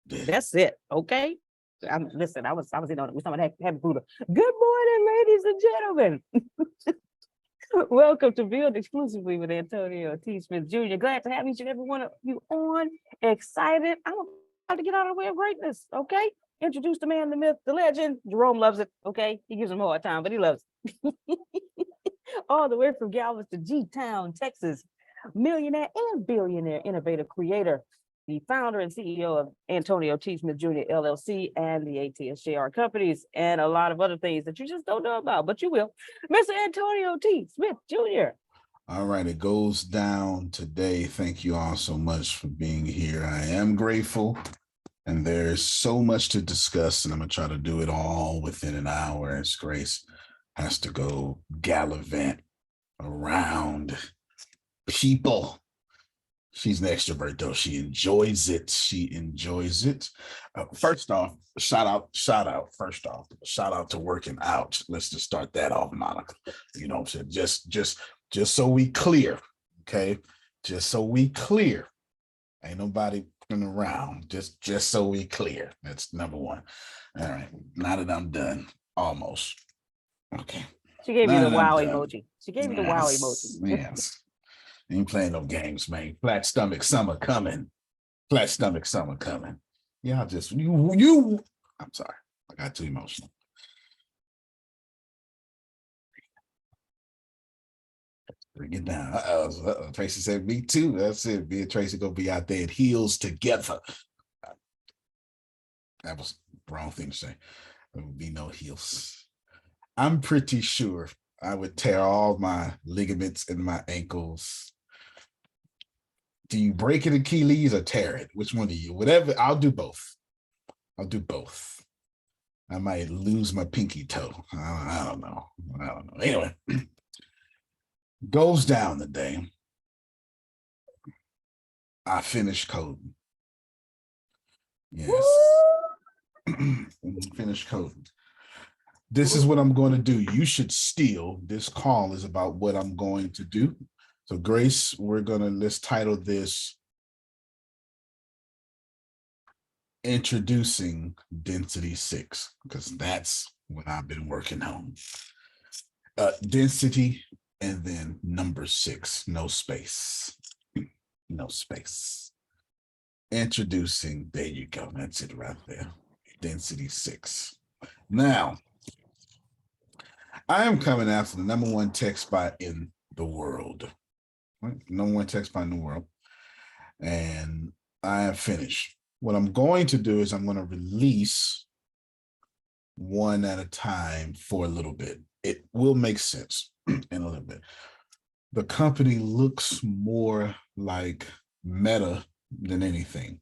That's it. Okay. Listen, I was in on it with someone having food. Good morning, ladies and gentlemen. Welcome to Build Exclusively with Antonio T. Smith Jr. Glad to have each and every one of you on. Excited. I'm about to get out of the way of greatness. Okay. Introduce the man, the myth, the legend. Jerome loves it. Okay. He gives him a hard time, but he loves it. All the way from Galveston, G-Town, Texas. Millionaire and billionaire innovative creator, the founder and CEO of Antonio T. Smith Jr. LLC and the ATSJR companies, and a lot of other things that you just don't know about, but you will. Mr. Antonio T. Smith Jr. All right, it goes down today. Thank you all so much for being here. I am grateful, and there's so much to discuss, and I'm going to try to do it all within an hour as Grace has to go gallivant around people. She's an extrovert, though. She enjoys it. She enjoys it. First off, shout out to working out. Let's just start that off, Monica. You know what I'm saying? Just so we clear, okay? Just so we clear. Ain't nobody putting around. Just so we clear. That's number one. All right. Now that I'm done, almost. Okay. She gave you the wow emoji. She gave you the wow emoji. Yes. Ain't playing no games, man. Flat stomach summer coming. Flat stomach summer coming. Yeah, you. I'm sorry. I got too emotional. Bring it down. Tracy said, me too. That's it. Me and Tracy gonna be out there in heels together. That was the wrong thing to say. There would be no heels. I'm pretty sure I would tear all my ligaments in my ankles. Do you break it Achilles or tear it? Which one do you? Whatever. I'll do both. I might lose my pinky toe. I don't know. Anyway, goes down today. I finished coding. Yes. Finished coding. This is what I'm going to do. You should steal. This call is about what I'm going to do. So Grace, let's title this Introducing Density6, because that's what I've been working on. Density and then number 6, no space. No space. Introducing, there you go. That's it right there. Density6. Now, I am coming after the #1 tech spot in the world. Right? #1 tech spot in the world. And I have finished. What I'm going to do is I'm going to release one at a time for a little bit. It will make sense in a little bit. The company looks more like Meta than anything.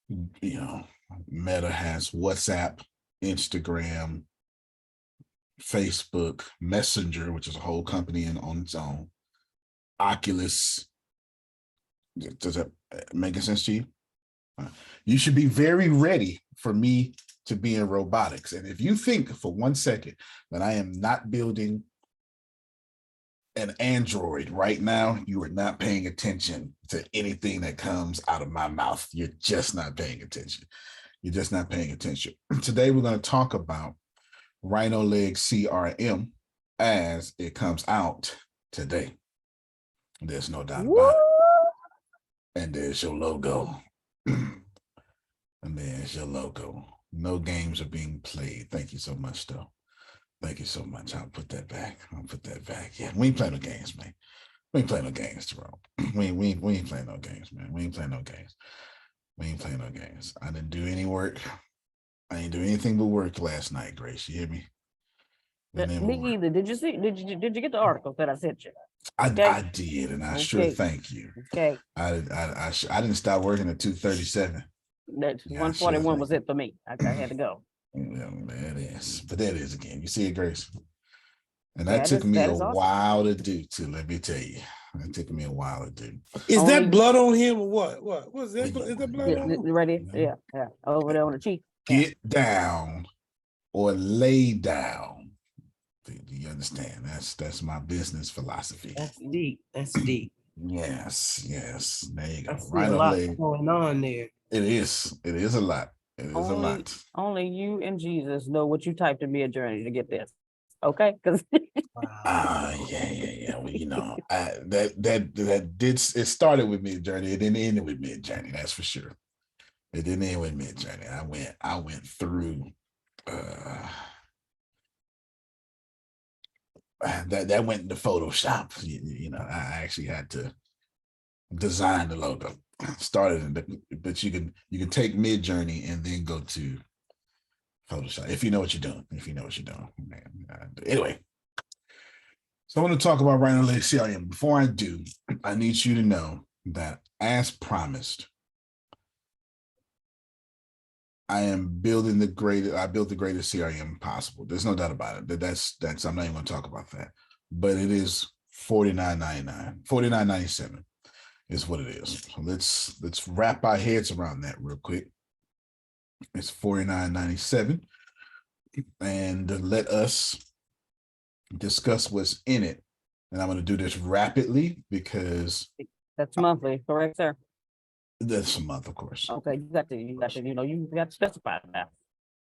You know, Meta has WhatsApp, Instagram, Facebook, Messenger, which is a whole company on its own. Oculus. Does that make sense to you? You should be very ready for me to be in robotics. And if you think for 1 second that I am not building an Android right now, you are not paying attention to anything that comes out of my mouth. You're just not paying attention. You're just not paying attention. Today, we're going to talk about RhinoLeg CRM as it comes out today. There's no doubt about it. And there's your logo. And there's your logo. No games are being played. Thank you so much, though. Thank you so much. I'll put that back. Yeah, we ain't playing no games, man. We ain't playing no games, Jerome. We ain't playing no games, man. We ain't playing no games. I didn't do any work. I didn't do anything but work last night, Grace. You hear me? Me either. Did you get the article that I sent you? I did, and I sure thank you. Okay. I didn't stop working at 2:37. That 141 was it for me. I had to go. Yeah, that is. But that is again. You see it, Grace? And that took me a while to do too, let me tell you. It took me a while to do. Is that blood on him or what? What was that? Is that blood on him? Right here? Yeah. Over there on the cheek. Get down or lay down. Do you understand? That's my business philosophy. That's deep. Yes, yes. There you go. I see a Rhino lot leg. going on there. It is. It is a lot. It is a lot. Only you and Jesus know what you typed in Mid Journey to get this. Okay, because Wow. Yeah. Well, that did. It started with Mid Journey. It didn't end with Mid Journey. That's for sure. It didn't end with Mid Journey. I went through. That went into Photoshop. I actually had to design the logo. Started in, but you can take Mid Journey and then go to Photoshop if you know what you're doing. If you know what you're doing, man. Anyway, so I want to talk about RhinoLeg CRM. Before I do, I need you to know that, as promised, I am building the greatest. I built the greatest CRM possible. There's no doubt about it. That's. I'm not even going to talk about that. But it is $49.99, $49.97 is what it is. So let's wrap our heads around that real quick. It's $49.97, and let us discuss what's in it. And I'm going to do this rapidly because that's monthly, correct, sir? that's a month, of course. Okay, you got to, you got to specify that.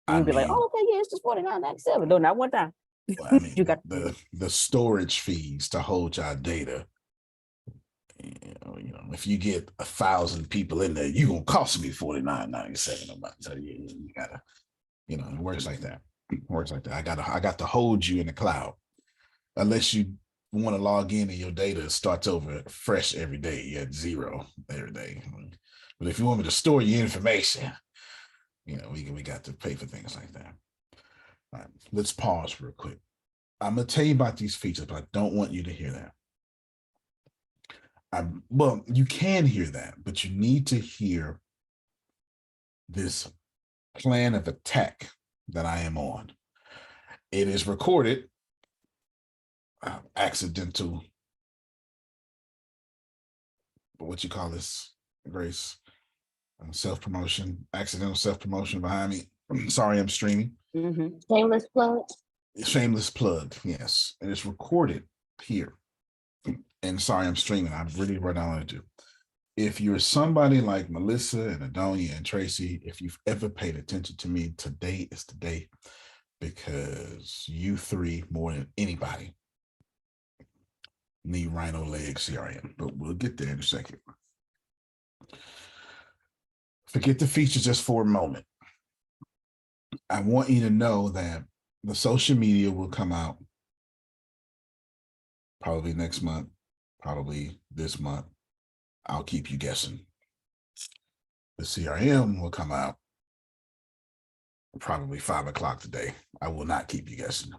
You I can be like, mean, oh, okay, yeah, it's just $49.97. No, not one time. well, I mean, You got the storage fees to hold your data. If you get 1,000 people in there, you're gonna cost me $49.97 a month. So you gotta, it works like that. It works like that. I got to hold you in the cloud, unless you want to log in and your data starts over fresh every day. You had 0 every day. But if you want me to store your information, we got to pay for things like that. All right, let's pause real quick. I'm gonna tell you about these features, but I don't want you to hear that. Well, you can hear that, but you need to hear this plan of attack that I am on. It is recorded, accidental, what you call this, Grace? Self-promotion, accidental self-promotion behind me. Sorry, I'm streaming. Shameless plug. Shameless plug, yes. And it's recorded here. And sorry, I'm streaming. I'm really right now to do. If you're somebody like Melissa and Adonia and Tracy, if you've ever paid attention to me, today is the day, because you three, more than anybody, need RhinoLeg CRM. But we'll get there in a second. Forget the features just for a moment. I want you to know that the social media will come out probably next month, probably this month. I'll keep you guessing. The CRM will come out probably 5 o'clock today. I will not keep you guessing.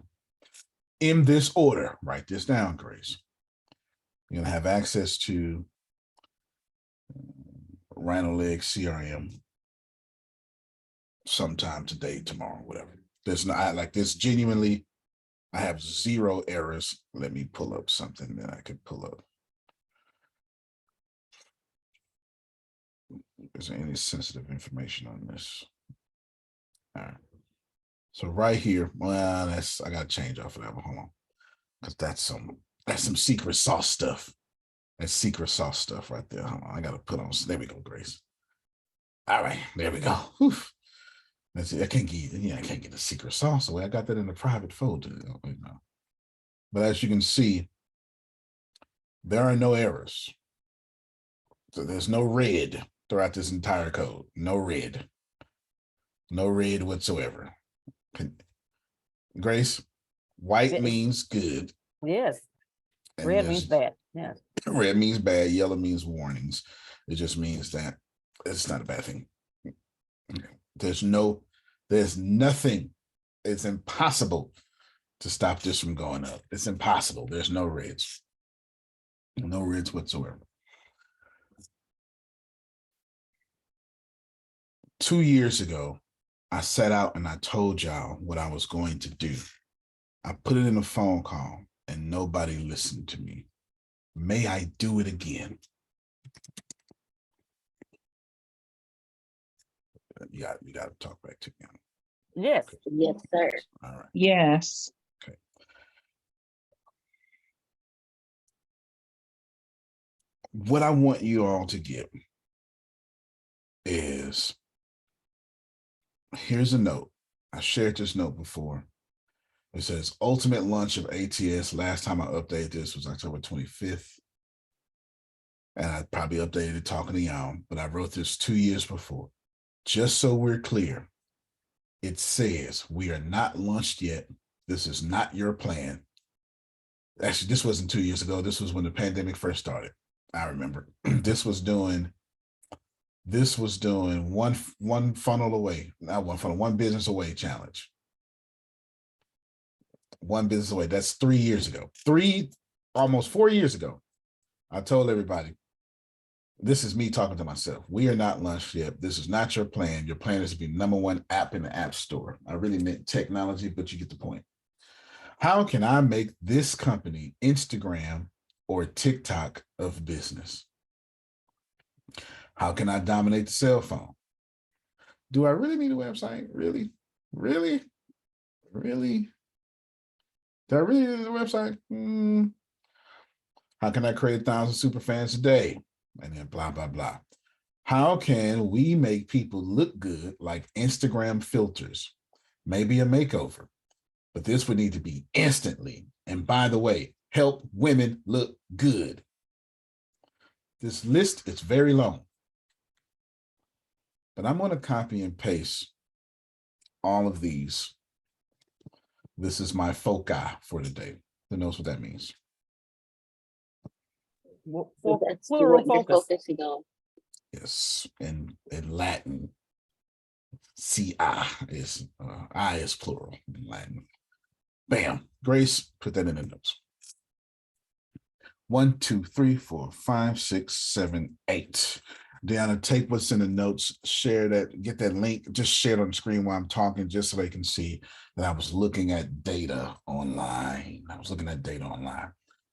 In this order, write this down, Grace. You're going to have access to RhinoLeg CRM sometime today, tomorrow, whatever. There's not like this. Genuinely, I have 0 errors. Let me pull up something that I could pull up. Is there any sensitive information on this? All right. So right here, well, I got to change off of that one. Hold on, because that's some secret sauce stuff. That's secret sauce stuff right there. Hold on, I got to put on. There we go, Grace. All right, there we go. Whew. Let's see. I can't get the secret sauce away. I got that in the private folder. But as you can see, there are no errors. So there's no red throughout this entire code. No red whatsoever. Grace, white means good. Yes. Red means bad. Yes. Red means bad. Yellow means warnings. It just means that it's not a bad thing. There's nothing. It's impossible to stop this from going up. It's impossible. There's no reds. No reds whatsoever. 2 years ago, I set out and I told y'all what I was going to do. I put it in a phone call and nobody listened to me. May I do it again? You got to talk back to me. Yes. Okay. Yes, sir. All right. Yes. what I want you all to get is, here's a note. I shared this note before. It says ultimate launch of ATS. Last time I updated this was October 25th. And I probably updated it talking to y'all, but I wrote this 2 years before. Just so we're clear, it says we are not launched yet. This is not your plan. Actually, this wasn't 2 years ago. This was when the pandemic first started. I remember this was doing one funnel away, not one funnel, one business away challenge. One business away. That's 3 years ago. Almost 4 years ago. I told everybody, this is me talking to myself. We are not launched yet. This is not your plan. Your plan is to be #1 app in the App Store. I really meant technology, but you get the point. How can I make this company Instagram or TikTok of business? How can I dominate the cell phone? Do I really need a website? Really? Really? Really? Do I really need a website? How can I create 1,000 super fans a day? And then blah, blah, blah. How can we make people look good like Instagram filters? Maybe a makeover, but this would need to be instantly. And by the way, help women look good. This list is very long, but I'm going to copy and paste all of these. This is my foci for today. Who knows what that means? So that's Plural what you're focus. focusing on. Yes, in Latin, ci is I is plural in Latin. Bam, Grace, put that in the notes. 1, 2, 3, 4, 5, 6, 7, 8. Deanna, take what's in the notes, share that, get that link, just share it on the screen while I'm talking, just so they can see that I was looking at data online.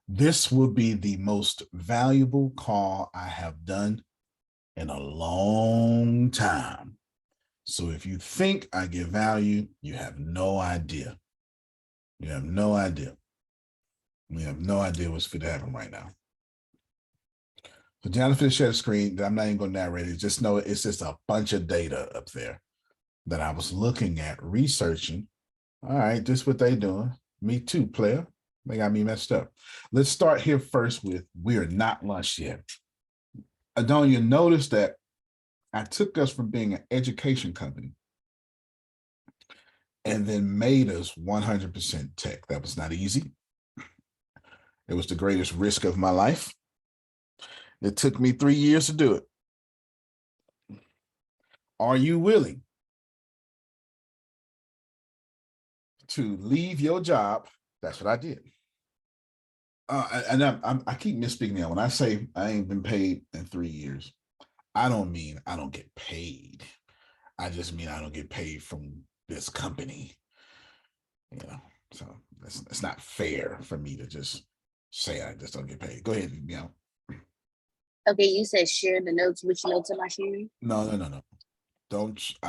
This will be the most valuable call I have done in a long time. So if you think I give value, you have no idea. You have no idea. We have no idea what's going to happen right now. So Jonathan, share the screen. I'm not even going to narrate it. Just know it's just a bunch of data up there that I was looking at, researching. All right, this is what they doing. Me too, player. They got me messed up. Let's start here first with we are not launched yet. Adonia, notice that I took us from being an education company and then made us 100% tech. That was not easy. It was the greatest risk of my life. It took me 3 years to do it. Are you willing to leave your job? That's what I did. And I keep misspeaking now. When I say I ain't been paid in 3 years, I don't mean I don't get paid. I just mean I don't get paid from this company. You know, so it's not fair for me to just say I just don't get paid. Go ahead, you know. Okay, you said share the notes. Which notes am I sharing? No. I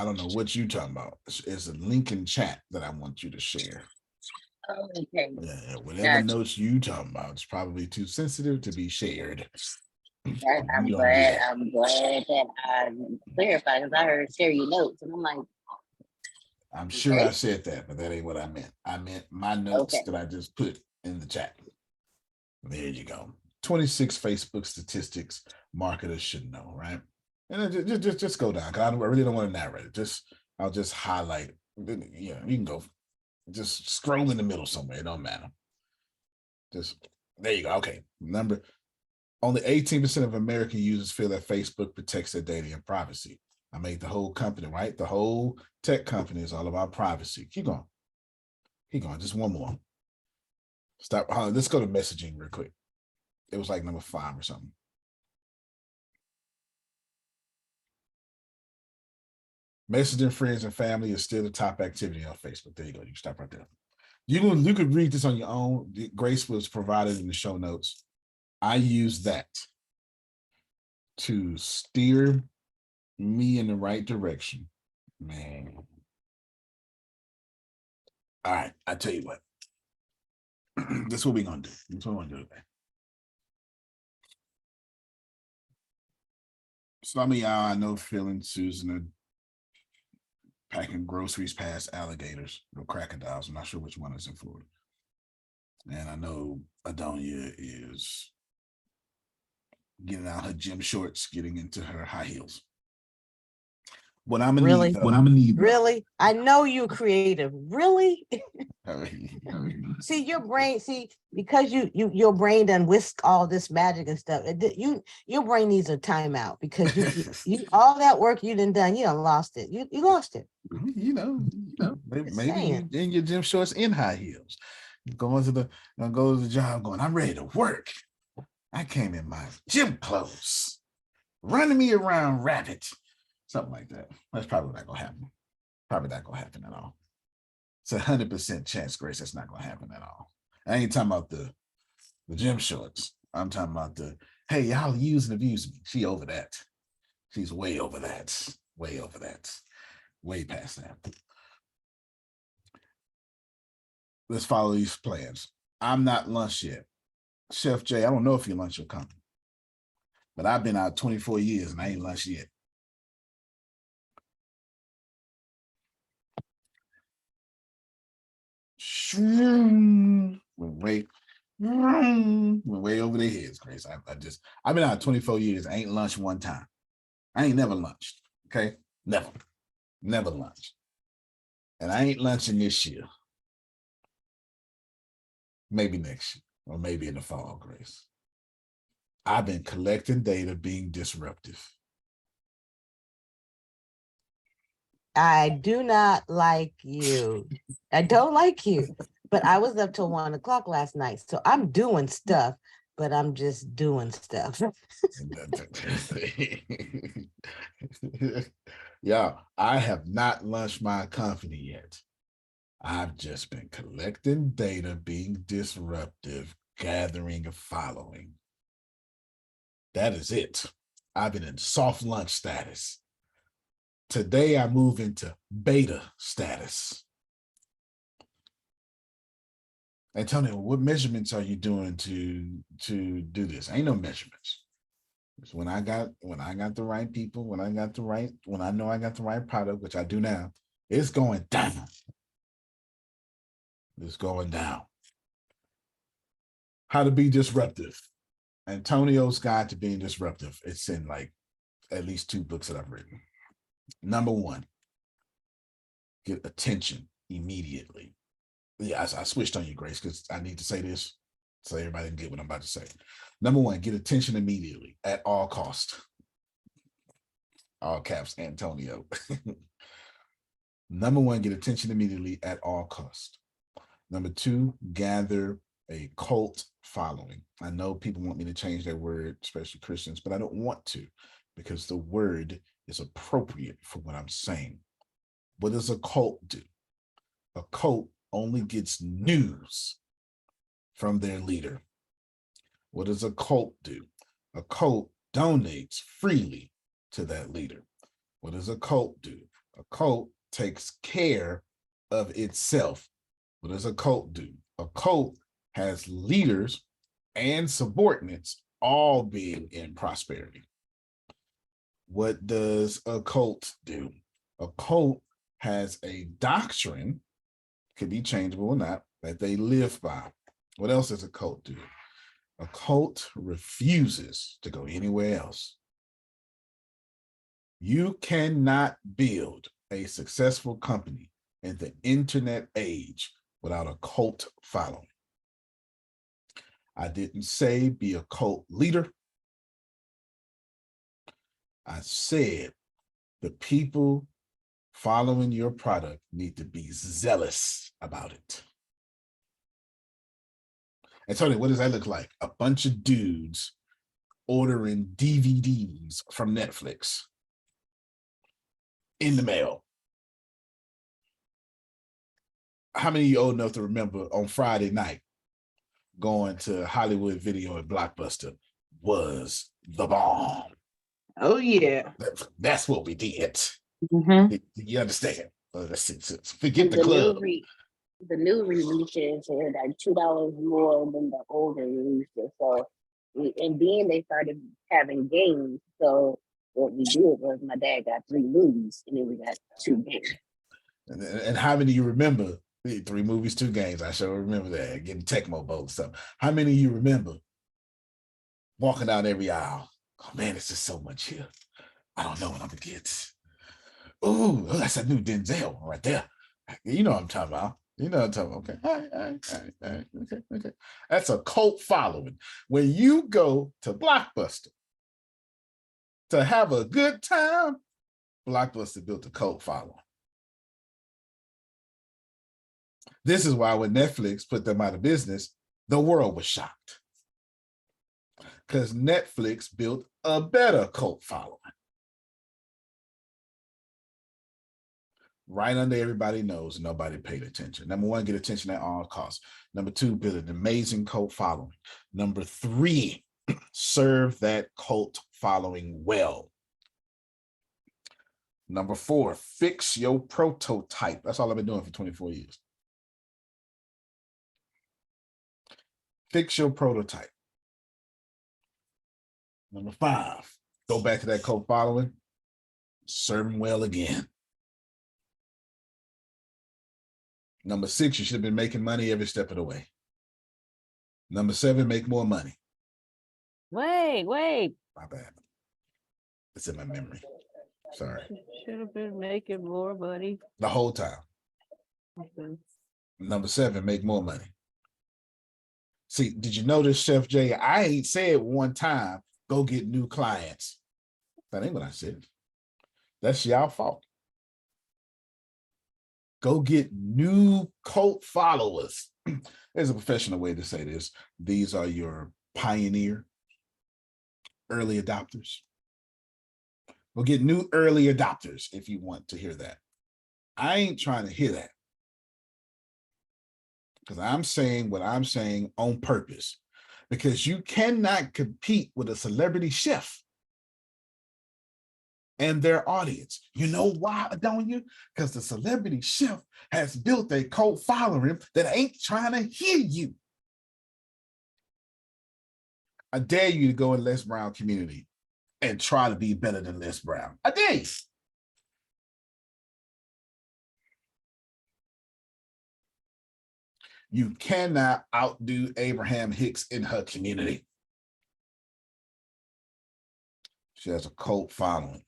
don't know what you talking about. It's a link in chat that I want you to share. Oh, okay. Yeah, whatever Gotcha. notes you talking about, it's probably too sensitive to be shared. I'm You don't do glad. that. I'm glad that I clarified because I heard share your notes, and I'm like, I'm sure okay. I said that, but that ain't what I meant. I meant my notes Okay. that I just put in the chat. There you go. 26 Facebook statistics marketers should know, right? And then just go down, because I really don't want to narrate it. I'll just highlight. You can go just scroll in the middle somewhere. It don't matter. Just there you go. Okay. Only 18% of American users feel that Facebook protects their data and privacy. I made the whole company, right? The whole tech company is all about privacy. Keep going. Just one more. Stop. Let's go to messaging real quick. It was like number 5 or something. Messaging friends and family is still the top activity on Facebook. There you go. You can stop right there. You could read this on your own. Grace was provided in the show notes. I use that to steer me in the right direction. Man. All right, I tell you what. This is what we're gonna do. This is what we're gonna do today. Some of y'all I know feeling Susan are packing groceries past alligators or crocodiles. I'm not sure which one is in Florida. And I know Adonia is getting out her gym shorts, getting into her high heels. What I'm gonna Really? need, what I'm gonna need, Really? I know you're creative. Really? See, your brain, because your brain done whisk all this magic and stuff. Your brain needs a timeout because you all that work you done, you done lost it. You lost it. you know, maybe you in your gym shorts in high heels. Going to the job going, I'm ready to work. I came in my gym clothes, running me around rabbit. Something like that. That's probably not gonna happen. Probably not gonna happen at all. It's 100% chance, Grace, that's not gonna happen at all. I ain't talking about the gym shorts. I'm talking about the, hey, y'all use and abuse me. She over that. She's way over that. Way over that. Way past that. Let's follow these plans. I'm not lunch yet. Chef Jay, I don't know if your lunch will come, but I've been out 24 years and I ain't lunch yet. Wait, way over their heads, Grace. I've been out 24 years. I ain't lunched one time. I ain't never lunched. Okay, never lunched, and I ain't lunching this year. Maybe next year, or maybe in the fall, Grace. I've been collecting data, being disruptive. I do not like you. I don't like you. But I was up till 1 o'clock last night. So I'm doing stuff, but I'm just doing stuff. Yeah, I have not launched my company yet. I've just been collecting data, being disruptive, gathering a following. That is it. I've been in soft launch status. Today, I move into beta status. Antonio, what measurements are you doing to do this? Ain't no measurements. When I got the right people, when I know I got the right product, which I do now, it's going down. It's going down. How to be disruptive. Antonio's Guide to Being Disruptive. It's in like at least 2 books that I've written. Number 1, get attention immediately. Yeah, I switched on you, Grace, because I need to say this so everybody can get what I'm about to say. Number 1, get attention immediately at all cost. All caps, Antonio. Number 1, get attention immediately at all cost. Number 2, gather a cult following. I know people want me to change that word, especially Christians, but I don't want to because the word is appropriate for what I'm saying. What does a cult do? A cult only gets news from their leader. What does a cult do? A cult donates freely to that leader. What does a cult do? A cult takes care of itself. What does a cult do? A cult has leaders and subordinates all being in prosperity. What does a cult do? A cult has a doctrine, could be changeable or not, that they live by. What else does a cult do? A cult refuses to go anywhere else. You cannot build a successful company in the internet age without a cult following. I didn't say be a cult leader. I said the people following your product need to be zealous about it. And Tony, what does that look like? A bunch of dudes ordering DVDs from Netflix in the mail. How many of you old enough to remember on Friday night going to Hollywood Video and Blockbuster was the bomb? Oh, yeah. That's what we did. Mm-hmm. You understand? Forget the The club. the new releases are like $2 more than the older releases. So, and then they started having games. So what we did was my dad got 3 movies and then we got 2 games. And how many you remember? 3 movies, 2 games. I sure remember that. Getting Tecmo Bowl stuff. How many you remember walking down every aisle? Oh man, it's just so much here. I don't know what I'm gonna get. Oh, that's a new Denzel right there. You know what I'm talking about. You know what I'm talking about. Okay. All right. Okay. That's a cult following. When you go to Blockbuster to have a good time, Blockbuster built a cult following. This is why when Netflix put them out of business, the world was shocked. Because Netflix built a better cult following. Right under everybody knows, nobody paid attention. Number 1, get attention at all costs. Number 2, build an amazing cult following. Number 3, serve that cult following well. Number 4, fix your prototype. That's all I've been doing for 24 years. Fix your prototype. Number 5, go back to that cult following, serve them well again. Number 6, you should have been making money every step of the way. Number 7, make more money. Wait. My bad. It's in my memory. Sorry. Should have been making more money. The whole time. Okay. Number 7, make more money. See, did you notice, Chef Jay? I ain't said one time, go get new clients. That ain't what I said. That's y'all fault. Go get new cult followers. There's a professional way to say this. These are your pioneer, early adopters. Go get new early adopters if you want to hear that. I ain't trying to hear that. Because I'm saying what I'm saying on purpose. Because you cannot compete with a celebrity chef and their audience. You know why, don't you? Because the celebrity chef has built a cult following that ain't trying to hear you. I dare you to go in Les Brown community and try to be better than Les Brown. I dare you. You cannot outdo Abraham Hicks in her community. She has a cult following.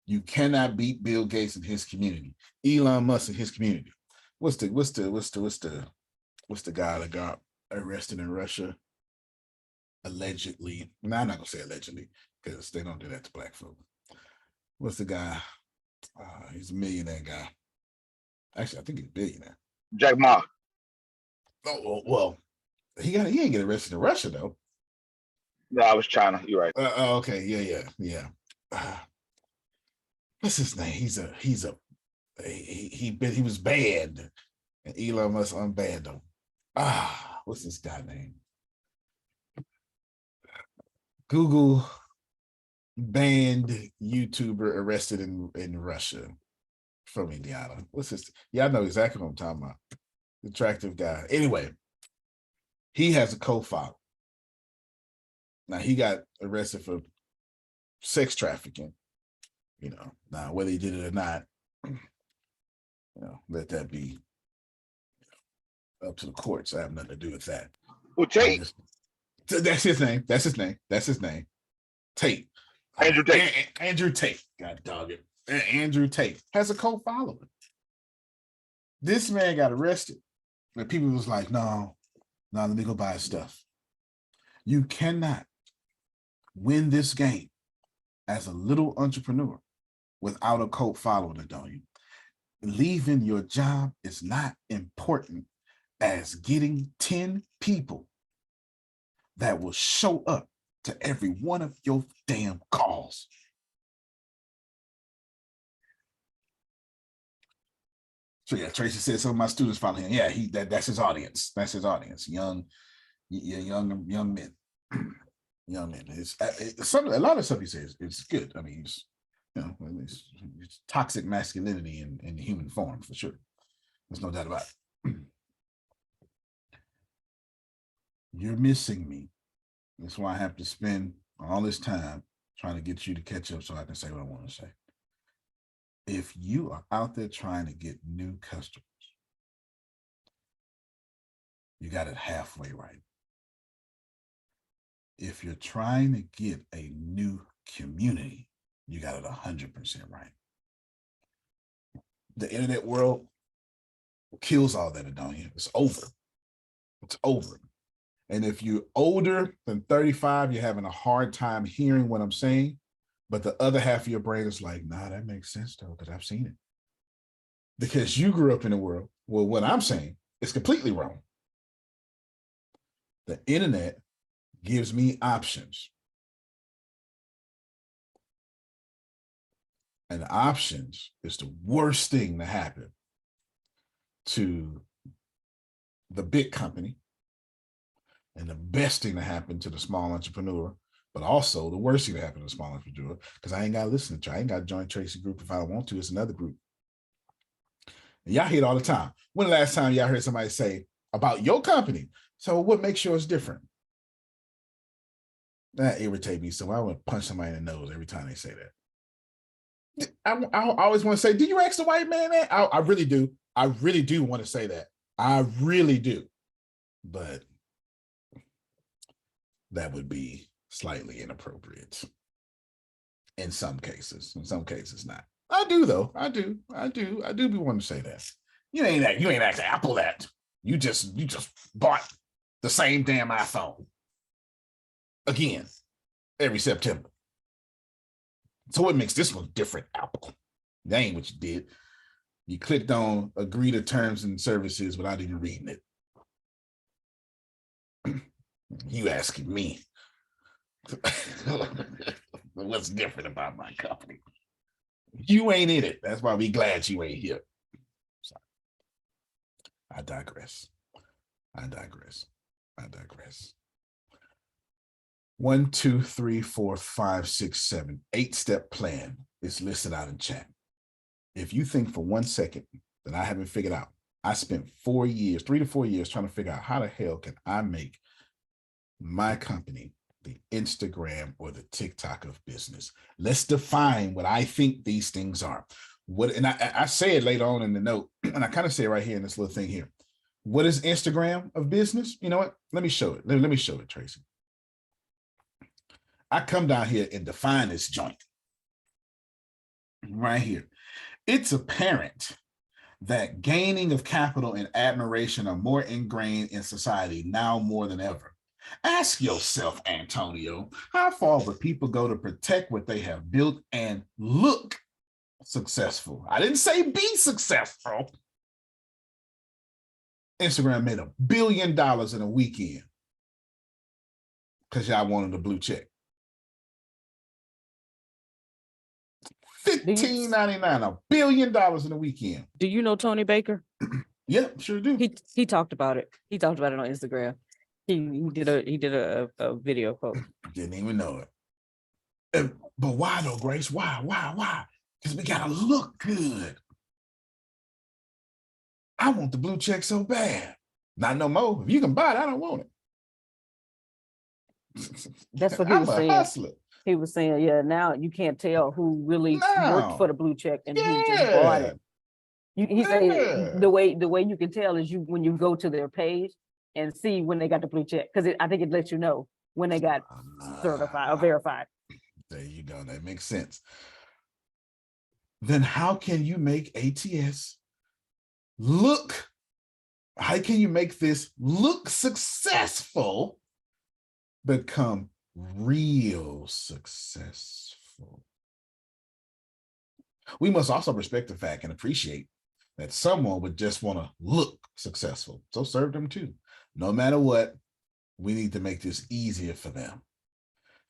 You cannot beat Bill Gates in his community. Elon Musk in his community. What's the guy that got arrested in Russia? Allegedly. No, I'm not gonna say allegedly because they don't do that to black folk. What's the guy? He's a millionaire guy. Actually, I think he's a billionaire. Jack Ma. Oh well, he ain't get arrested in Russia though. No, I was China. You're right. Okay, yeah. What's his name? He was banned, and Elon Musk unbanned him. What's this guy name? Google banned YouTuber arrested in Russia from Indiana. What's this? Yeah, I know exactly what I'm talking about. Attractive guy. Anyway, he has a co-file. Now he got arrested for sex trafficking. You know, now whether he did it or not, let that be up to the courts. I have nothing to do with that. Well, Tate. That's his name. Tate. Andrew Tate. Andrew Tate. God dog it. Andrew Tate has a cult following. This man got arrested. And people was like, no, let me go buy his stuff. You cannot win this game as a little entrepreneur without a cult following, don't you? Leaving your job is not important as getting 10 people that will show up to every one of your damn calls. So yeah, Tracy said some of my students follow him. Yeah, that's his audience. That's his audience. Young men. Young men. A lot of stuff he says it's good. I mean, it's toxic masculinity in the human form for sure. There's no doubt about it. You're missing me. That's why I have to spend all this time trying to get you to catch up so I can say what I want to say. If you are out there trying to get new customers, you got it halfway right. If you're trying to get a new community, you got it 100% right. The internet world kills all that, Adonia. It's over. It's over. And if you're older than 35, you're having a hard time hearing what I'm saying. But the other half of your brain is like, nah, that makes sense though, because I've seen it. Because you grew up in the world. Well, what I'm saying is completely wrong. The internet gives me options. And options is the worst thing to happen to the big company and the best thing to happen to the small entrepreneur, but also the worst thing to happen to the small entrepreneur, because I ain't got to listen to you. I ain't got to join Tracy group if I don't want to. It's another group. And y'all hear it all the time. When the last time y'all heard somebody say about your company, so what makes yours different? That irritates me. So I want to punch somebody in the nose every time they say that. I always want to say, did you ask the white man that? I really do. I really do want to say that. I really do. But that would be slightly inappropriate in some cases. In some cases, not. I do though. I do be wanting to say that. You ain't asked Apple that. You just bought the same damn iPhone again every September. So what makes this one different, Apple? That ain't what you did. You clicked on agree to terms and services without even reading it. You asking me what's different about my company? You ain't in it. That's why we glad you ain't here. Sorry. I digress. 1, 2, 3, 4, 5, 6, 7, 8-step plan is listed out in chat. If you think for 1 second that I haven't figured out, I spent 3 to 4 years trying to figure out how the hell can I make my company the Instagram or the TikTok of business. Let's define what I think these things are. And I say it later on in the note, and I kind of say it right here in this little thing here. What is Instagram of business? You know what? Let me show it. Let me show it, Tracy. I come down here and define this joint right here. It's apparent that gaining of capital and admiration are more ingrained in society now more than ever. Ask yourself, Antonio, how far would people go to protect what they have built and look successful? I didn't say be successful. Instagram made $1 billion in a weekend because y'all wanted a blue check. $15.99, $1 billion in a weekend. Do you know Tony Baker? Yeah, sure do. He talked about it. He talked about it on Instagram. He did a video post. Didn't even know it. But why though, Grace? Why? Because we gotta look good. I want the blue check so bad. Not no more. If you can buy it, I don't want it. That's what he was saying. Hustler. He was saying, yeah, now you can't tell who really worked for the blue check and who just bought it. He said the way you can tell is when you go to their page and see when they got the blue check, because I think it lets you know when they got certified or verified. There you go. That makes sense. Then how can you make ATS look? How can you make this look successful, become real successful? We must also respect the fact and appreciate that someone would just want to look successful. So serve them too. No matter what, we need to make this easier for them.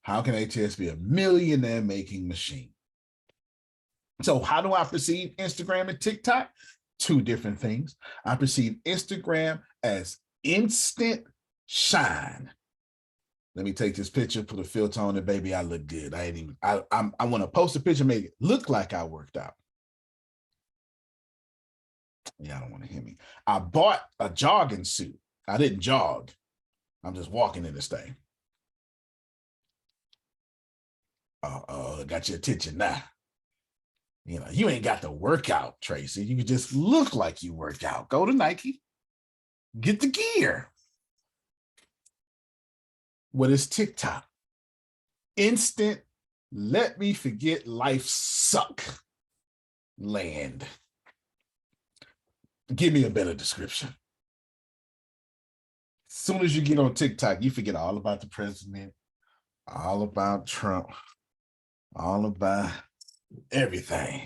How can ATS be a millionaire making machine? So how do I perceive Instagram and TikTok? Two different things. I perceive Instagram as instant shine. Let me take this picture, put a filter on it, baby. I look good. I want to post a picture, make it look like I worked out. Yeah, I don't want to hear me. I bought a jogging suit. I didn't jog. I'm just walking in this thing. Got your attention now. You know, you ain't got to work out, Tracy. You can just look like you work out. Go to Nike, get the gear. What is TikTok? Instant, let me forget life suck land. Give me a better description. As soon as you get on TikTok, you forget all about the president, all about Trump, all about everything.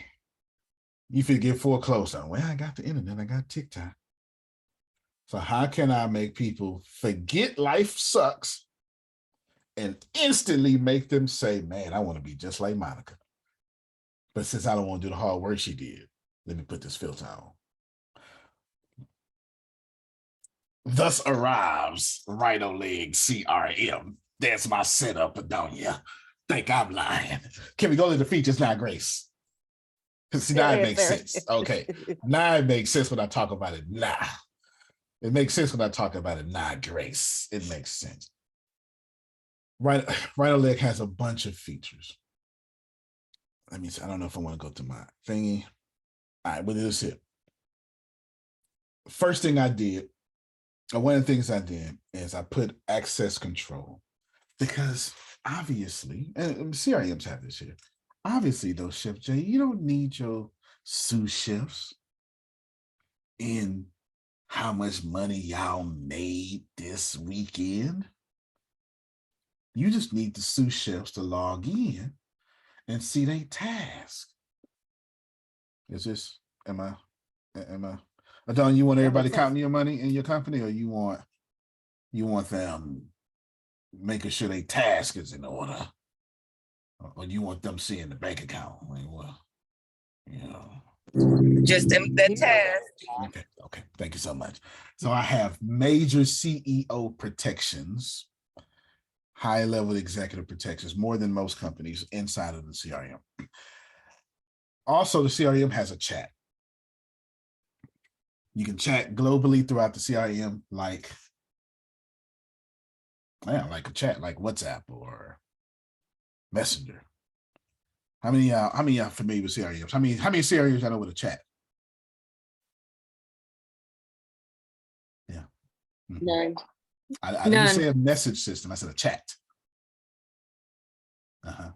You forget foreclosed on. Well, I got the internet, I got TikTok. So how can I make people forget life sucks and instantly make them say, man, I want to be just like Monica. But since I don't want to do the hard work she did, let me put this filter on. Thus arrives RhinoLeg CRM. That's my setup, don't you? Think I'm lying. Can we go to the features now, Grace? See, now it makes sense. Okay. Now it makes sense when I talk about it now. It makes sense when I talk about it now, Grace. It makes sense. RhinoLeg has a bunch of features. Let me see. I don't know if I want to go to my thingy. All right, what is it? First thing I did, or one of the things I did is I put access control because obviously, and CRMs have this here. Obviously, though, Chef Jay, you don't need your sous chefs in how much money y'all made this weekend. You just need the sous chefs to log in and see their task. Is this, am I, Adon, you want everybody counting your money in your company, or you want them making sure their task is in order? Or you want them seeing the bank account? I mean, well, you know. Just the task. Okay. Thank you so much. So I have major CEO protections, high-level executive protections, more than most companies inside of the CRM. Also, the CRM has a chat. You can chat globally throughout the CRM like a chat, like WhatsApp or Messenger. How many y'all familiar with CRMs? How many CRMs I know with a chat? Yeah. None. I didn't say a message system. I said a chat.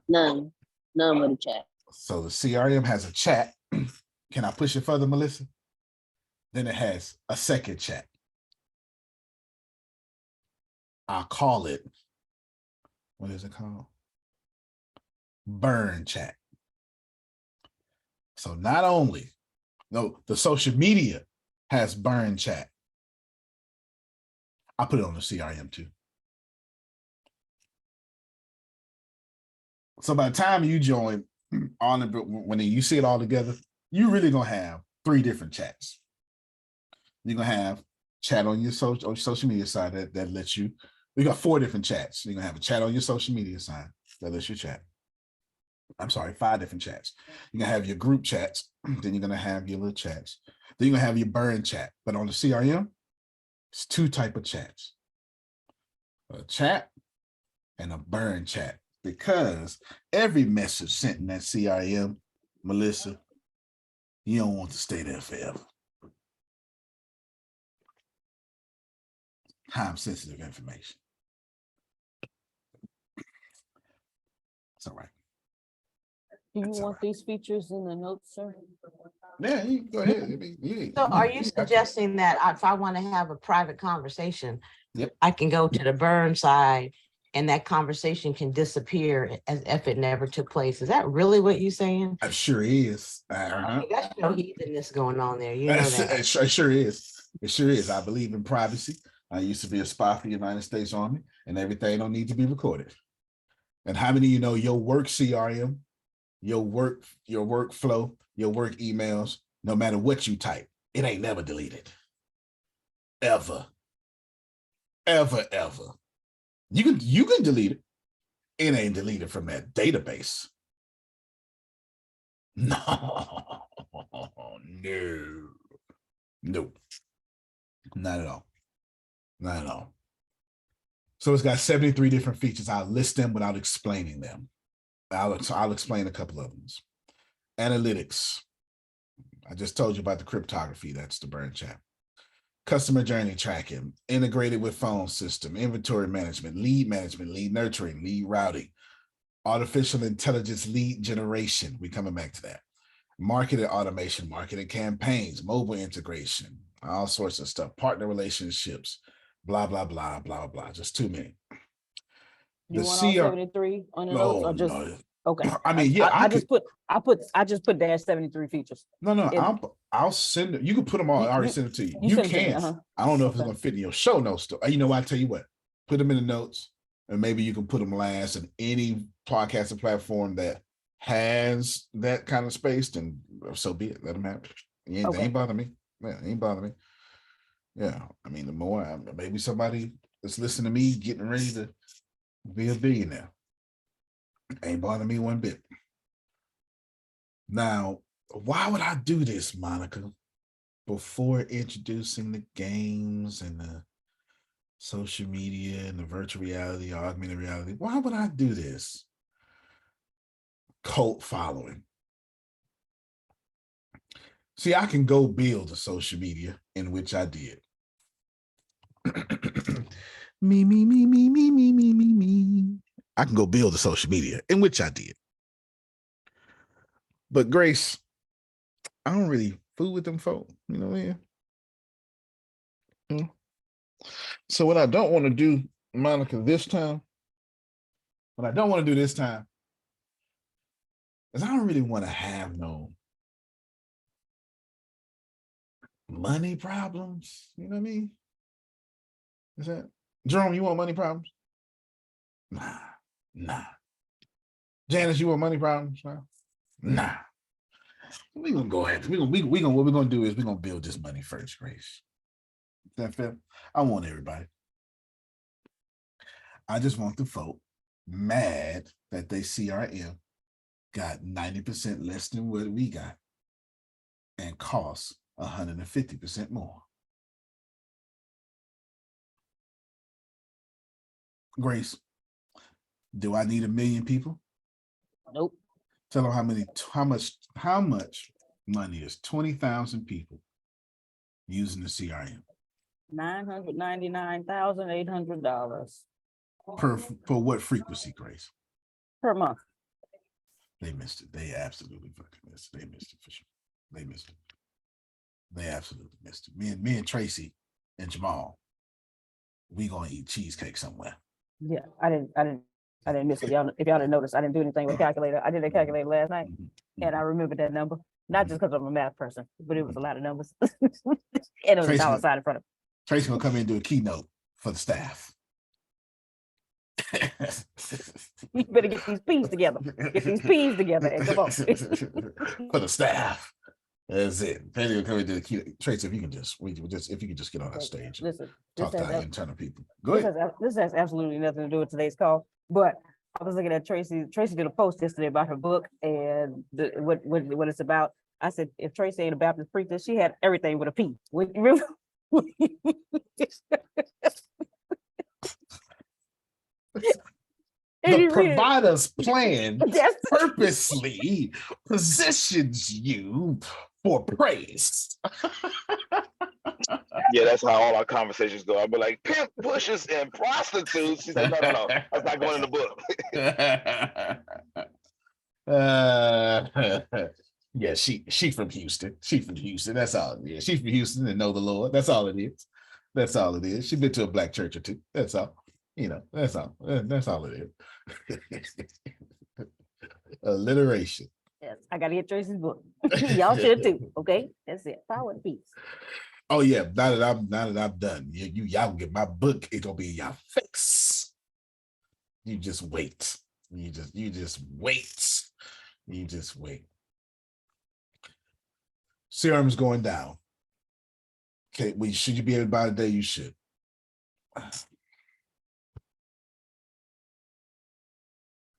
None with a chat. So the CRM has a chat. Can I push it further, Melissa? Then it has a second chat. I'll call it, what is it called? Burn chat. So not only, the social media has burn chat. I put it on the CRM too. So by the time you join on it, when you see it all together, you're really gonna have 3 different chats. You're gonna have chat on your social media side that lets you. We got 4 different chats. You're gonna have a chat on your social media side that lets you chat. I'm sorry, 5 different chats. You're gonna have your group chats, then you're gonna have your little chats. Then you're gonna have your burn chat. But on the CRM, it's 2 types of chats: a chat and a burn chat. Because every message sent in that CRM, Melissa, you don't want to stay there forever. Time sensitive information. It's all right. Do you want these features in the notes, sir? Yeah, you go ahead. So are you suggesting that if I want to have a private conversation, Yep. I can go to the burn side and that conversation can disappear as if it never took place? Is that really what you're saying? It sure is. That's no heathenness going on there. You know that. It sure is. It sure is. I believe in privacy. I used to be a spy for the United States Army, and everything don't need to be recorded. And how many of you know your work CRM, your workflow, your work emails, no matter what you type, it ain't never deleted. Ever. You can delete it. It ain't deleted from that database. No, not at all. Not at all. So it's got 73 different features. I'll list them without explaining them. I'll explain a couple of them. Analytics. I just told you about the cryptography. That's the burn chat. Customer journey tracking, integrated with phone system, inventory management, lead nurturing, lead routing, artificial intelligence, lead generation. We coming back to that. Marketing automation, marketing campaigns, mobile integration, all sorts of stuff, partner relationships, blah, blah, blah, blah, blah. Just too many. You The want all CR 73 on the notes or just no. okay? I mean, yeah, I just put dash 73 features. No, I'll send it. You can put them all. I already You- sent it to you. you You send it to me, can. I don't know if it's Okay. gonna fit in your show notes. Though. You know what? I tell you what. Put them in the notes, and maybe you can put them last. And any podcasting platform that has that kind of space, then so be it. Let them have it. They Okay. ain't bother me. Yeah, ain't bother me. Yeah, I mean, the more maybe somebody that's listening to me getting ready to be a billionaire. Ain't bother me one bit. Now, why would I do this, Monica? Before introducing the games and the social media and the virtual reality, augmented reality, why would I do this? Cult following. See, I can go build a social media, in which I did. Me. I can go build a social media, in which I did. But Grace, I don't really fool with them folk. You know what I mean? So what I don't want to do, Monica, this time, is I don't really want to have no money problems. You know what I mean? Is that Jerome? You want money problems? Nah. Janice, you want money problems? Nah. We gonna go ahead. What we're gonna do is we're gonna build this money first, Grace. Is that fair? I want everybody. I just want the folk mad that they CRM got 90% less than what we got and costs 150% more. Grace, do I need 1 million people? Nope. Tell them how much money is 20,000 people using the CRM? $999,800 Per what frequency, Grace? per month. They missed it. They absolutely fucking missed it. They missed it for sure. They missed it. They absolutely missed it. Me and Tracy and Jamal, we gonna eat cheesecake somewhere. Yeah, I didn't miss it. If y'all didn't notice, I didn't do anything with a calculator. I did a calculator last night, and I remembered that number. Not just because I'm a math person, but it was a lot of numbers, and it was a dollar sign in front of me. Tracy gonna come in and do a keynote for the staff. You better get these P's together. Get these P's together and come on. For the staff. That's it. Tracy will come and do the keynote. Tracy, if you can just get on that stage. Listen, talk to our internal people. Go ahead. This has absolutely nothing to do with today's call, but I was looking at Tracy. Tracy did a post yesterday about her book and what it's about. I said, if Tracy ain't a Baptist preacher, she had everything with a P. The provider's plan purposely positions you for praise. Yeah, that's how all our conversations go. I'll be like, pimp pushes and prostitutes. She said, no. That's not going in the book. Yeah, she from Houston. That's all. Yeah, she's from Houston and know the Lord. That's all it is. She's been to a black church or two. That's all. That's all. That's all it is. Alliteration. Yes, I gotta get Tracy's book. Y'all should too. Okay, that's it. Power and peace. Oh yeah, now that I'm done, y'all get my book. It's gonna be in y'all face. You just wait. You just wait. Serum's going down. Okay, should you be able to buy today? You should.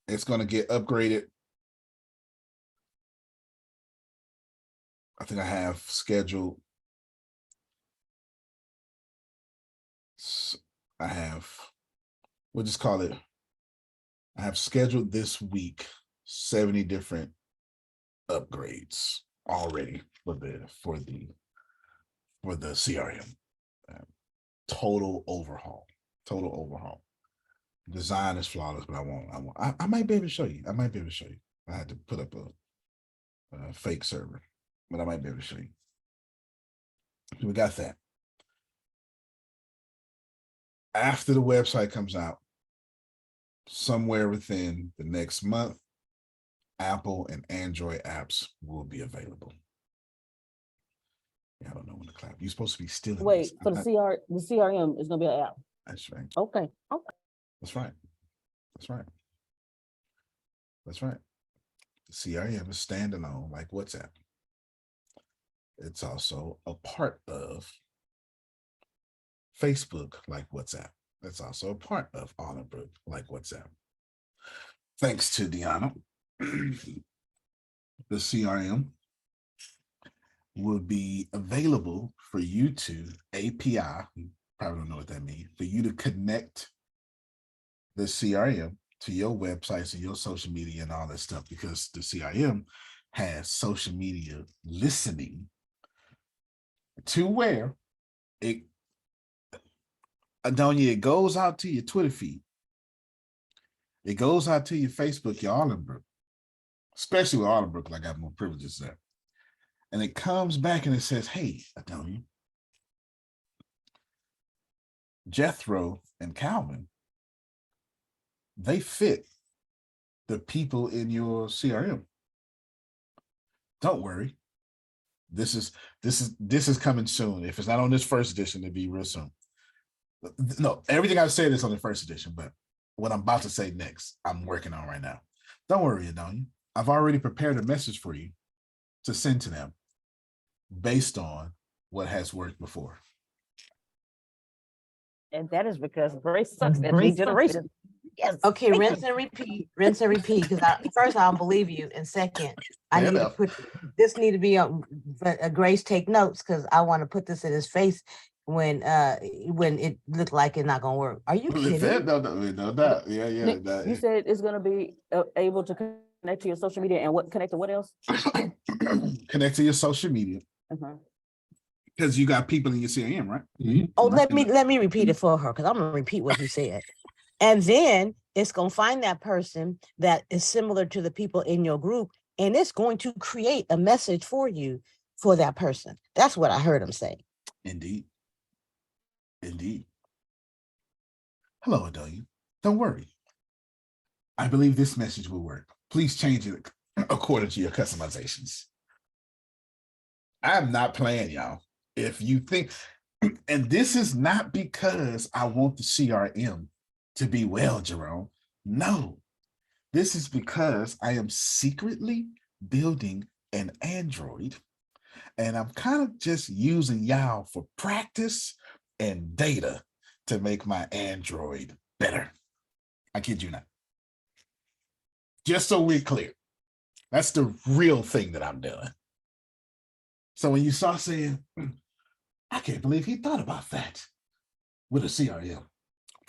It's gonna get upgraded. I think I have scheduled. We'll just call it. I have scheduled this week 70 different upgrades already for the CRM. Total overhaul. Design is flawless, but I might be able to show you. I had to put up a fake server, but I might be able to show you. We got that. After the website comes out, somewhere within the next month, Apple and Android apps will be available. Yeah, I don't know when to clap. You're supposed to be stealing. Wait, for the CRM is gonna be an app. That's right. Okay. That's right. The CRM is standalone like WhatsApp. It's also a part of Facebook like WhatsApp. It's also a part of Honorbrook like WhatsApp. Thanks to Deanna, the CRM will be available for you to API, you probably don't know what that means, for you to connect the CRM to your websites and your social media and all that stuff, because the CRM has social media listening to where it goes out to your Twitter feed. It goes out to your Facebook, your Allenbrook, especially with Allenbrook, I got more privileges there. And it comes back and it says, hey, Adonia, Jethro and Calvin, they fit the people in your CRM. Don't worry. This is coming soon. If it's not on this first edition, it'll be real soon. No, everything I said is on the first edition, but what I'm about to say next, I'm working on right now. Don't worry, Adonia. I've already prepared a message for you to send to them based on what has worked before. And that is because Grace sucks at lead generation. Yes. Okay, rinse and repeat, because first I don't believe you, and second, I need to put this need to be on. Grace, take notes, because I want to put this in his face when it looked like it's not gonna work. Are you kidding? No doubt. Yeah. You said it's gonna be able to connect to your social media, and connect to what else? Connect to your social media. Because you got people in your CRM, right? Mm-hmm. Oh, let me repeat it for her, because I'm gonna repeat what he said. And then it's going to find that person that is similar to the people in your group, and it's going to create a message for you for that person. That's what I heard him say. Indeed. Hello, Adonia. Don't worry. I believe this message will work. Please change it according to your customizations. I'm not playing, y'all. If you think, and this is not because I want the CRM to be well, Jerome. No, this is because I am secretly building an Android, and I'm kind of just using y'all for practice and data to make my Android better. I kid you not. Just so we're clear, that's the real thing that I'm doing. So when you saw saying, I can't believe he thought about that with a CRM.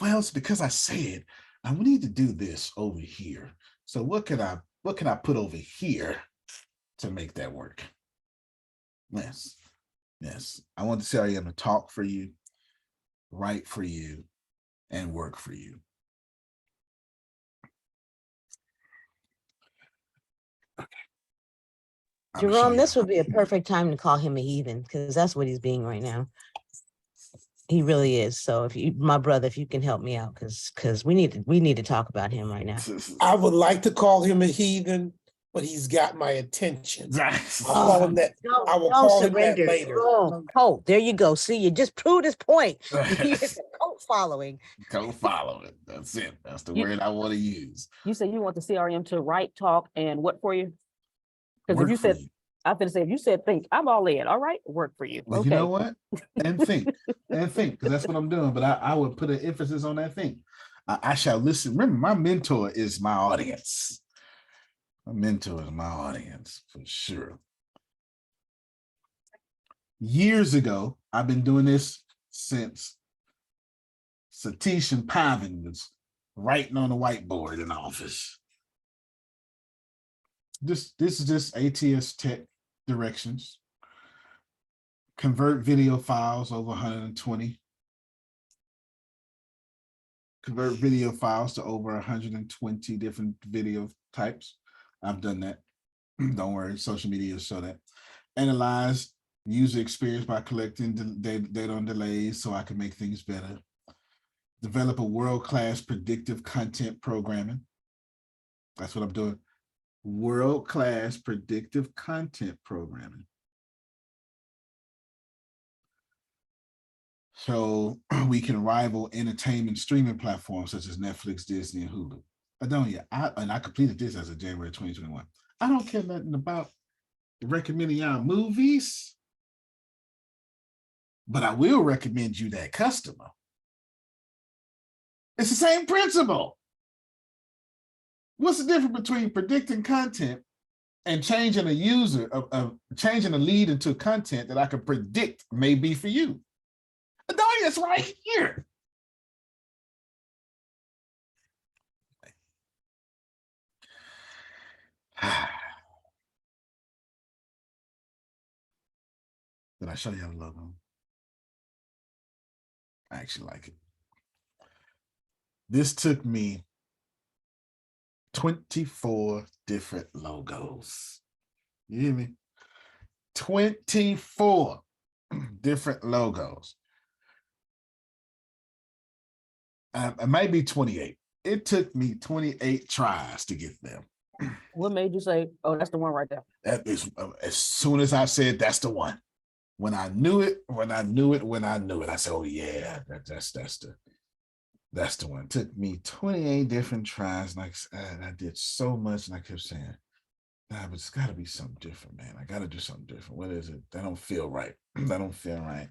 Well, it's because I said, I need to do this over here. So what can I put over here to make that work? Yes. I want the CRM to talk for you, write for you, and work for you. Okay. Jerome, this would be a perfect time to call him a heathen, because that's what he's being right now. He really is. So if you, my brother, if you can help me out, because we need to talk about him right now. I would like to call him a heathen, but he's got my attention. I'll call him that. I will call him that later. Oh, there you go. See, you just proved his point. It's a cult following. Cult following. That's it. That's the word I want to use. You said you want the CRM to write, talk, and what for you? Because if you said, I'm going to say, if you said think, I'm all in. All right, work for you. Well, okay. You know what? And think, because that's what I'm doing. But I would put an emphasis on that thing. I shall listen. Remember, my mentor is my audience. My mentor is my audience for sure. Years ago, I've been doing this since Satish and Pavan was writing on the whiteboard in the office. This is just ATS tech directions. Convert video files over 120. Convert video files to over 120 different video types. I've done that. Don't worry, social media will show that. Analyze user experience by collecting data on delays so I can make things better. Develop a world-class predictive content programming. That's what I'm doing. World-class predictive content programming. So we can rival entertainment streaming platforms such as Netflix, Disney, and Hulu. I completed this as of January 2021. I don't care nothing about recommending y'all movies, but I will recommend you that customer. It's the same principle. What's the difference between predicting content and changing a user, of changing a lead into content that I can predict may be for you? It's right here. Did I show you the logo? I actually like it. This took me 24 different logos. You hear me? 24 different logos. It might be 28. It took me 28 tries to get them. What made you say, oh, that's the one right there? That is, as soon as I said, that's the one. When I knew it, I said, oh yeah, that's the one. It took me 28 different tries, and I did so much, and I kept saying, nah, but it's got to be something different, man. I got to do something different. What is it? That don't feel right. That don't feel right.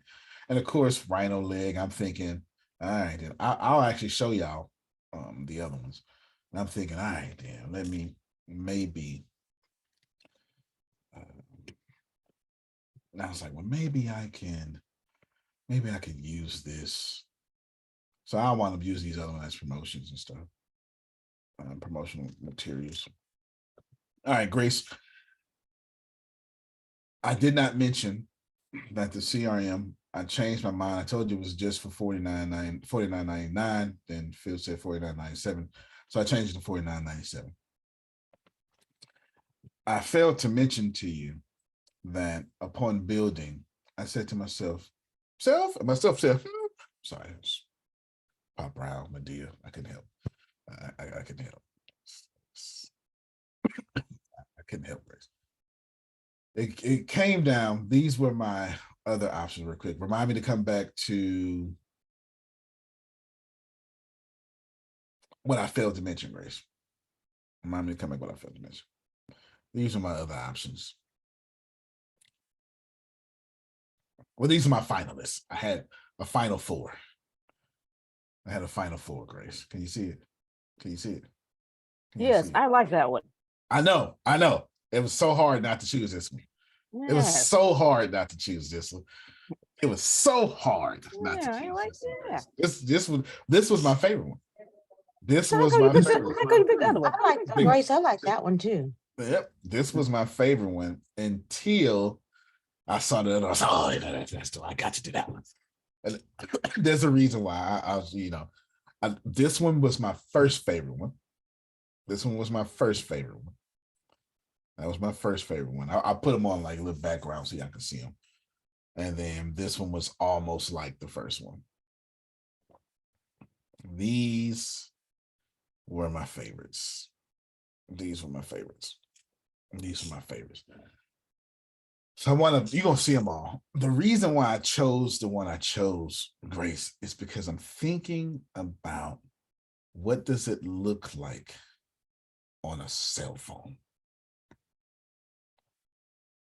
And of course, RhinoLeg, I'm thinking, all right, then I'll actually show y'all the other ones. And I'm thinking, all right, then let me maybe. And I was like, well, maybe I can use this. So I want to use these other ones as promotions and stuff, promotional materials. All right, Grace. I did not mention that the CRM, I changed my mind. I told you it was just for $49.99. Then Phil said $49.97. So I changed it to $49.97. I failed to mention to you that upon building, I said to myself, sorry, it's Pop Brown, Medea. I couldn't help. I couldn't help. I couldn't help, Grace. It came down. These were my other options real quick. Remind me to come back to what I failed to mention, Grace. Remind me to come back what I failed to mention. These are my other options. Well, these are my finalists. I had a final four. Grace. Can you see it? Can you see it? Yes, I like that one. I know. It was so hard not to choose this one. Yes. It was so hard not to choose this one. It was so hard not to choose this one. This was my favorite one. This was my favorite. I like that, Grace. I like that one too. Yep. This was my favorite one until I saw the other. I was like, oh, that's the one. I got to do that one. And there's a reason why I was, this one was my first favorite one. This one was my first favorite one. That was my first favorite one. I put them on like a little background so y'all can see them. And then this one was almost like the first one. These were my favorites. These were my favorites. So you're going to see them all. The reason why I chose the one I chose, Grace, is because I'm thinking about what does it look like on a cell phone?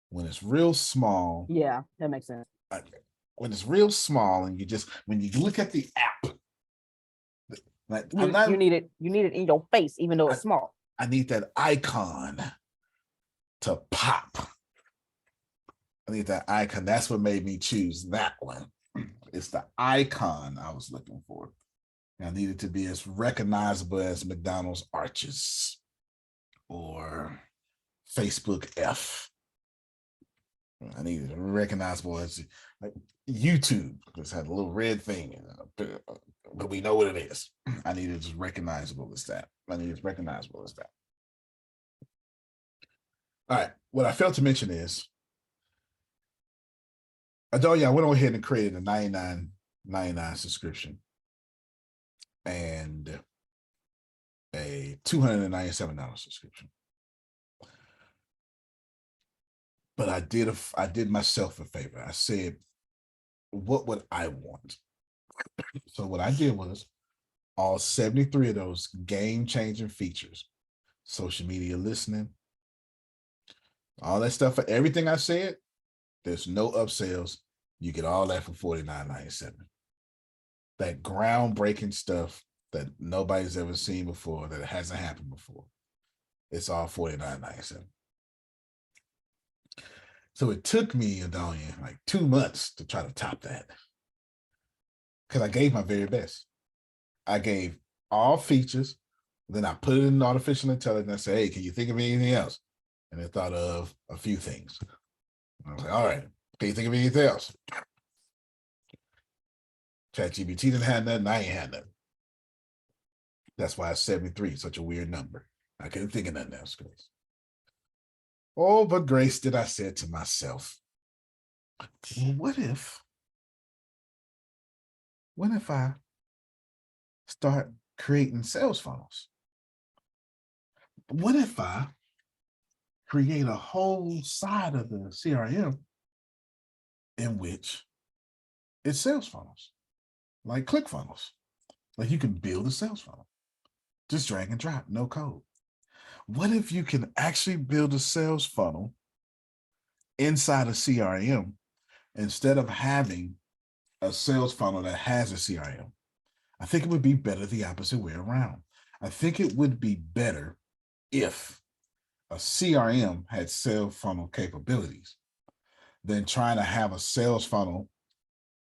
When it's real small. Yeah, that makes sense. When it's real small and when you look at the app, like you need it in your face, even though it's small. I need that icon to pop. I need that icon. That's what made me choose that one. It's the icon I was looking for. I needed to be as recognizable as McDonald's arches or Facebook F. I need it recognizable as like YouTube. Just had a little red thing, but we know what it is. I need it as recognizable as that. I need it as recognizable as that. All right. What I failed to mention is, I went on ahead and created a $99.99 subscription and a $297 subscription. But I did myself a favor. I said, what would I want? So what I did was all 73 of those game-changing features, social media listening, all that stuff, for everything I said, there's no upsells. You get all that for $49.97. That groundbreaking stuff that nobody's ever seen before, that hasn't happened before. It's all $49.97. So it took me, Adonia, like 2 months to try to top that. Because I gave my very best. I gave all features, then I put it in artificial intelligence. I said, hey, can you think of anything else? And it thought of a few things. And I was like, all right, can you think of anything else? ChatGPT didn't have nothing, I ain't had nothing. That's why it's 73, such a weird number. I couldn't think of nothing else, Grace. Oh, but Grace, did I say to myself, well, what if I start creating sales funnels? What if I create a whole side of the CRM in which it's sales funnels, like ClickFunnels? Like you can build a sales funnel, just drag and drop, no code. What if you can actually build a sales funnel inside a CRM instead of having a sales funnel that has a CRM? I think it would be better the opposite way around. I think it would be better if a CRM had sales funnel capabilities than trying to have a sales funnel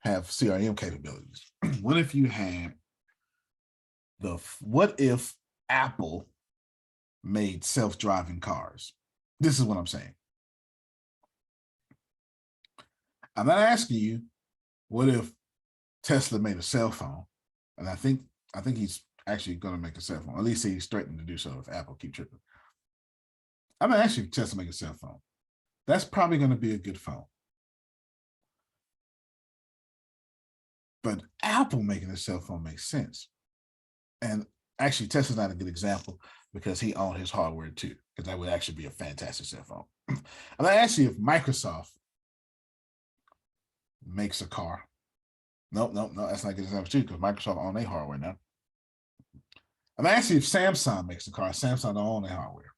have CRM capabilities. What if you had what if Apple made self-driving cars? This is what I'm saying. I'm not asking you, what if Tesla made a cell phone? And I think he's actually going to make a cell phone. At least he's threatening to do so if Apple keep tripping. I'm not asking if Tesla make a cell phone. That's probably going to be a good phone. But Apple making a cell phone makes sense. And actually, Tesla's not a good example because he owned his hardware too, because that would actually be a fantastic cell phone. I'm not asking if Microsoft makes a car. No, that's not a good example too, because Microsoft owns their hardware now. I'm asking if Samsung makes a car. Samsung don't own their hardware.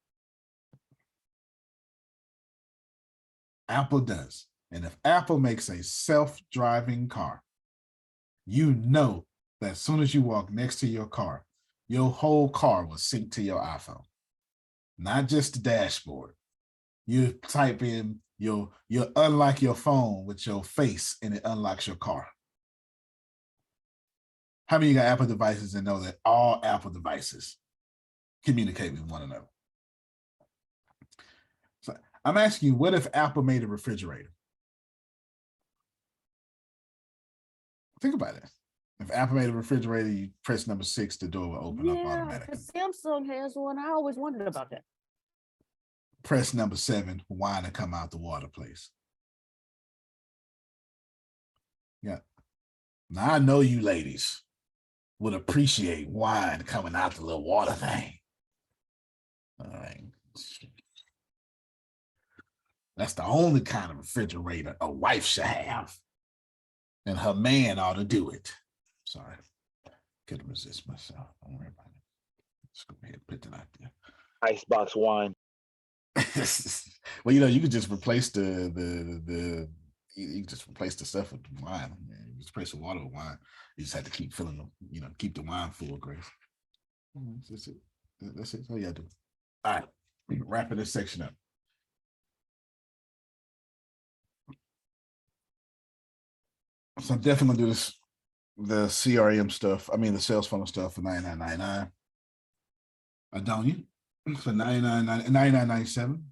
Apple does. And if Apple makes a self-driving car, you know that as soon as you walk next to your car, your whole car will sync to your iPhone, not just the dashboard. You type in, you unlock your phone with your face and it unlocks your car. How many of you got Apple devices and know that all Apple devices communicate with one another? So I'm asking you, what if Apple made a refrigerator? Think about it. If Apple made a refrigerator, you press number 6, the door will open up automatically. Samsung has one. I always wondered about that. Press number 7, wine to come out the water, please. Yeah. Now I know you ladies would appreciate wine coming out the little water thing. All right. That's the only kind of refrigerator a wife should have. And her man ought to do it. Sorry. Couldn't resist myself. Don't worry about it. Let's go ahead and put that out there. Icebox wine. Well, you could just replace you can just replace the stuff with wine. You just replace the water with wine. You just have to keep filling them, keep the wine full, Grace. That's it. That's all you gotta do. All right, wrapping this section up. So I'm definitely gonna do the CRM stuff. I mean the sales funnel stuff for $99.99. Adonia for $99.97.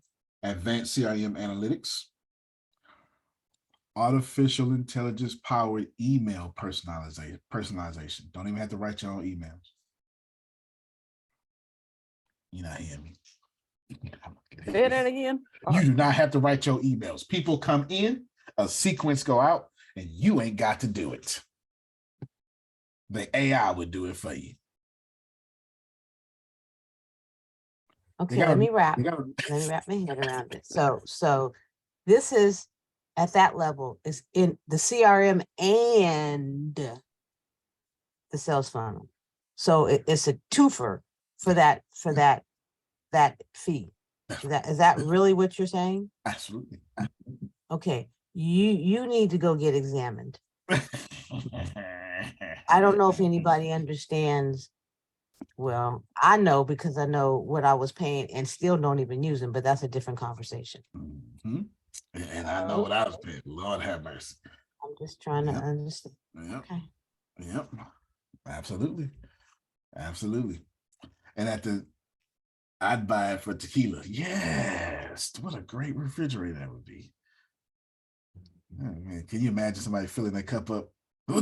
advanced CRM analytics, artificial intelligence powered email personalization. Don't even have to write your own emails. You're not hearing me. Say that again. You do not have to write your emails. People come in, a sequence go out, and you ain't got to do it. The AI would do it for you. Okay, let me wrap my head around it. So this is at that level, is in the CRM and the sales funnel. So it's a twofer for that fee. Is that really what you're saying? Absolutely. Okay, you need to go get examined. I don't know if anybody understands. Well, I know because I know what I was paying and still don't even use them, but that's a different conversation. Mm-hmm. And I know what I was paying. Lord have mercy. I'm just trying to understand. Yep. Okay. Yep. Absolutely. Absolutely. And I'd buy it for tequila. Yes. What a great refrigerator that would be. Oh, man, can you imagine somebody filling their cup up? Oh,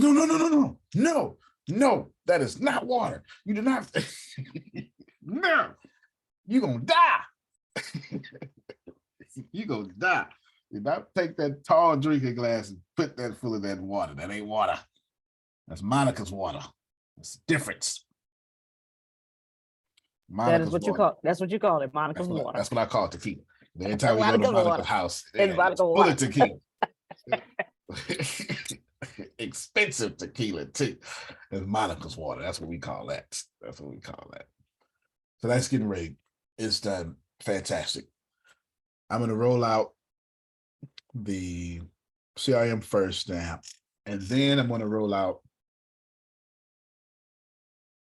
no, that is not water. You do not. No, you're going to die. You're going to die. You not take that tall drinking glass and put that full of that water. That ain't water. That's Monica's water. It's the difference. That is what you call. That's what you call it, Monica's water. That's what I call tequila. Every time we go to Monica's house, it's Monica's full water. of tequila. Expensive tequila too. It's Monica's water. That's what we call that. That's what we call that. So that's getting ready. It's done. Fantastic. I'm going to roll out the CRM first now, and then I'm going to roll out.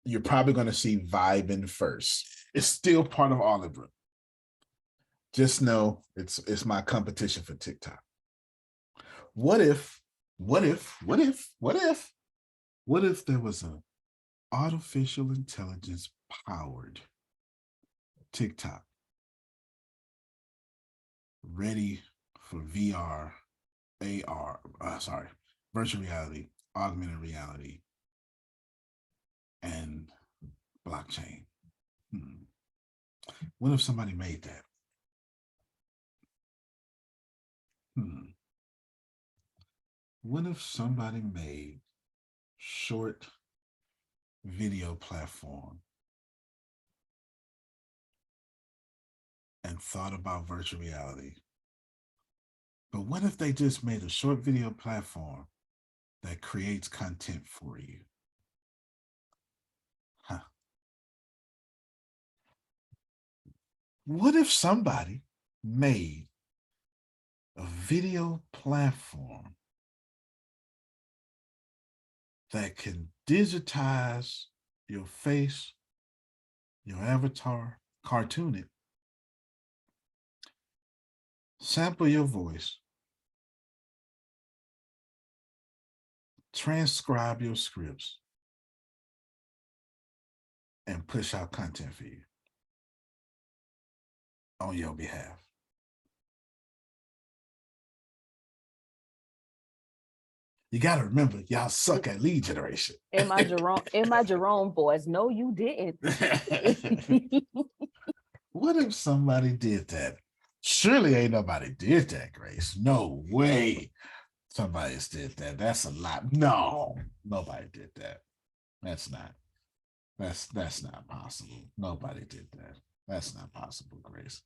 You're probably going to see Vibin first. It's still part of Oliver. Just know it's my competition for TikTok. What if there was an artificial intelligence powered TikTok ready for VR, virtual reality, augmented reality, and blockchain? What if somebody made that? What if somebody made short video platform and thought about virtual reality? But what if they just made a short video platform that creates content for you? What if somebody made a video platform that can digitize your face, your avatar, cartoon it, sample your voice, transcribe your scripts, and push out content for you on your behalf? You got to remember, y'all suck at lead generation. In my Jerome voice, no, you didn't. What if somebody did that? Surely ain't nobody did that, Grace. No way somebody did that. That's a lot. No, nobody did that. That's not possible. Nobody did that. That's not possible, Grace.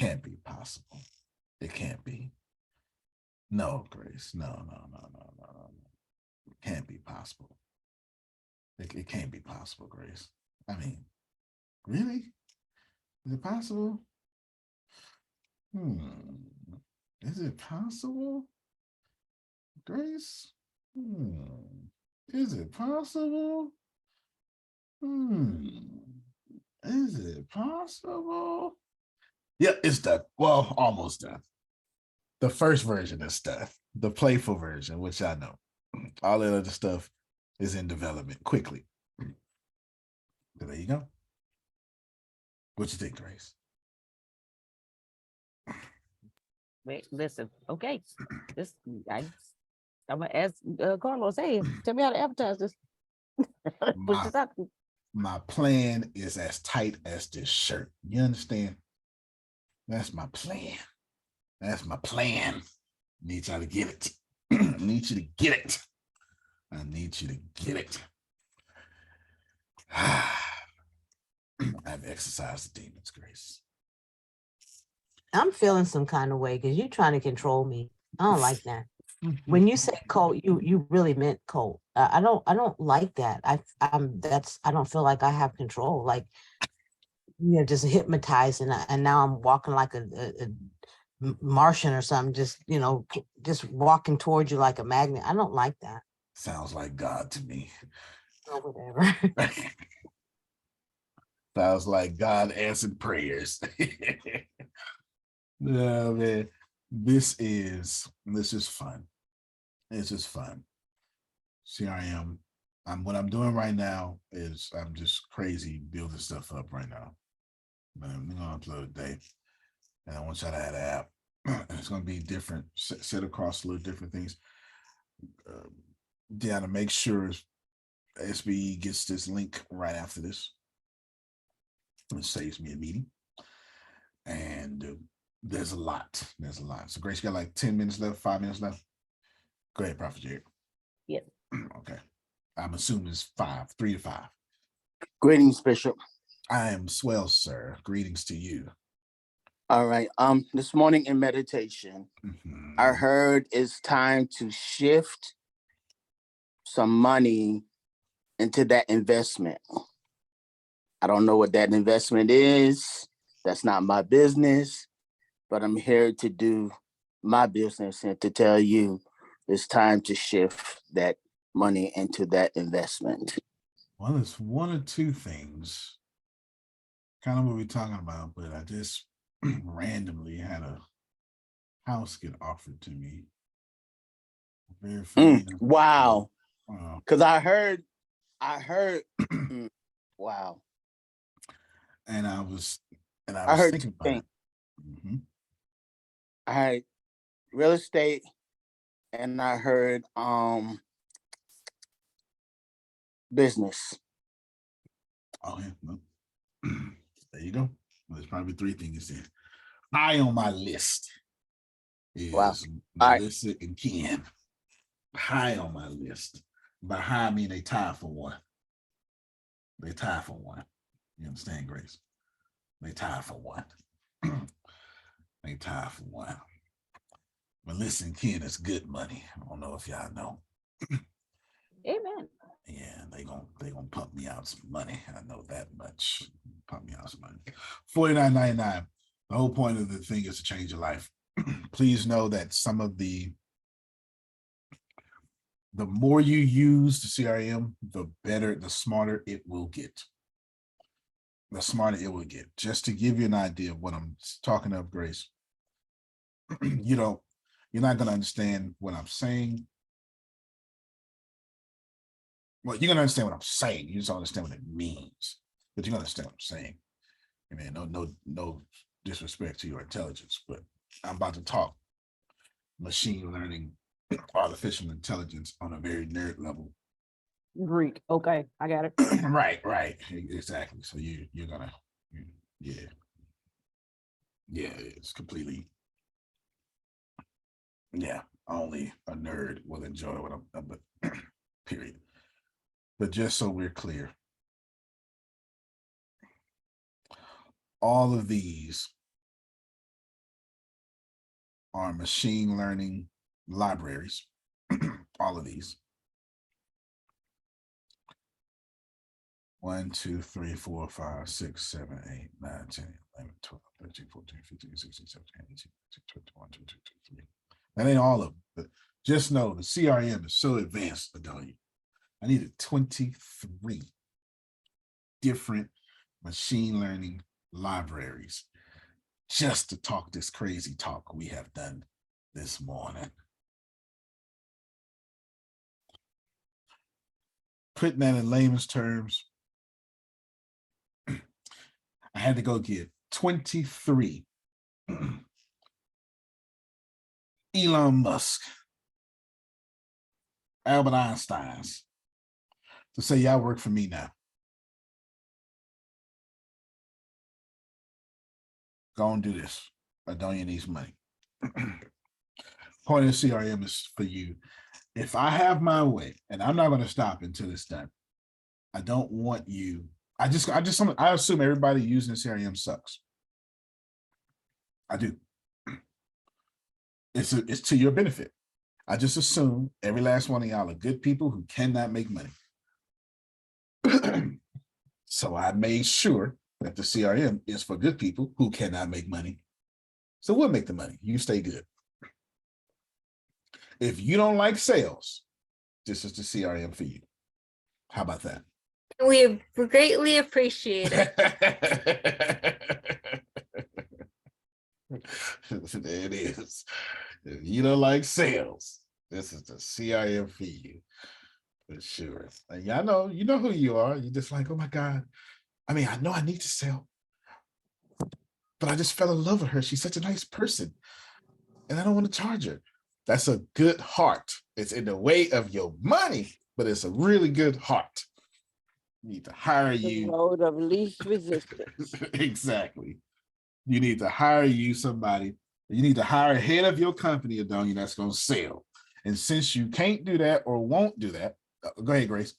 Can't be possible. It can't be. No, Grace. No. It can't be possible. It can't be possible, Grace. I mean, really? Is it possible? Is it possible, Grace? Is it possible? Is it possible? Yeah, it's done. Well, almost done. The first version is done. The playful version, which I know. All that other stuff is in development quickly. So there you go. What you think, Grace? Wait, listen, okay. This I'm gonna ask Carlos, hey, tell me how to advertise this. Push My, this out. my plan is as tight as this shirt. You understand? That's my plan. That's my plan. Need y'all to get it. I need you to get it. I need you to get it. I've exercised the demons, Grace. I'm feeling some kind of way because you're trying to control me. I don't like that. When you say Colt, you really meant Colt. I don't like that. I don't feel like I have control. Like just hypnotized, and now I'm walking like a Martian or something. Just just walking towards you like a magnet. I don't like that. Sounds like God to me. Or whatever. Sounds like God answered prayers. No, man. This is fun. This is fun. CRM. What I'm doing right now is I'm just crazy building stuff up right now. But I'm gonna upload today. And I want y'all to add an app. It's gonna be different, set across a little different things. Yeah, to make sure SBE gets this link right after this. It saves me a meeting. And there's a lot. There's a lot. So Grace, you got like 10 minutes left, 5 minutes left. Go ahead, Prophet Jared. Yes. Okay. I'm assuming it's 3 to 5. Greetings, Bishop. I am swell, sir. Greetings to you. All right. This morning in meditation, I heard it's time to shift some money into that investment. I don't know what that investment is. That's not my business, but I'm here to do my business and to tell you it's time to shift that money into that investment. Well, it's one or two things, kind of what we're talking about, but I just randomly had a house get offered to me. Wow. Because I heard, wow. And I was heard thinking about it. I heard real estate, and I heard business. Oh yeah, no. There you go. Well, there's probably 3 things there. High on my list is Melissa and Ken. High on my list. By high, I mean they tied for one. They tied for one. You understand, Grace? They tied for one. They tied for one. Melissa and Ken is good money. I don't know if y'all know. Amen. Yeah, they gonna pump me out some money. I know that much. Pump me out some money. $49.99. The whole point of the thing is to change your life. Please know that some of the more you use the CRM, the better, the smarter it will get. The smarter it will get. Just to give you an idea of what I'm talking of, Grace. You're not gonna understand what I'm saying. Well, you're gonna understand what I'm saying. You just don't understand what it means, but you're gonna understand what I'm saying. I mean, no disrespect to your intelligence, but I'm about to talk machine learning, artificial intelligence on a very nerd level. Greek. Okay, I got it. Right, exactly. So you're gonna, yeah, it's completely, only a nerd will enjoy what I'm, but period. But just so we're clear, all of these are machine learning libraries. All of these. 1, 2, 3, 4, 5, 6, 7, 8, 9, 10, 11, 12, 13, 14, 15, 16, 17, 18, 19, 20, 21, 22, 23. That ain't all of them, but just know the CRM is so advanced, Adelia. I needed 23 different machine learning libraries just to talk this crazy talk we have done this morning. Putting that in layman's terms, I had to go get 23 Elon Musk, Albert Einstein's to say, y'all work for me now. Go and do this. Adonia needs money. Point of CRM is for you. If I have my way, and I'm not going to stop until it's done, I don't want you. I assume everybody using the CRM sucks. I do. It's to your benefit. I just assume every last one of y'all are good people who cannot make money. So I made sure that the CRM is for good people who cannot make money. So we'll make the money. You stay good. If you don't like sales, this is the CRM for you. How about that? We greatly appreciate it. There it is. If you don't like sales, this is the CRM for you. For sure. And y'all know, you know who you are. You're just like, oh my God. I mean, I know I need to sell, but I just fell in love with her. She's such a nice person. And I don't want to charge her. That's a good heart. It's in the way of your money, but it's a really good heart. You need to hire you. The road of least resistance. Exactly. You need to hire you somebody. You need to hire a head of your company, Adonia, that's going to sell. And since you can't do that or won't do that, go ahead, Grace.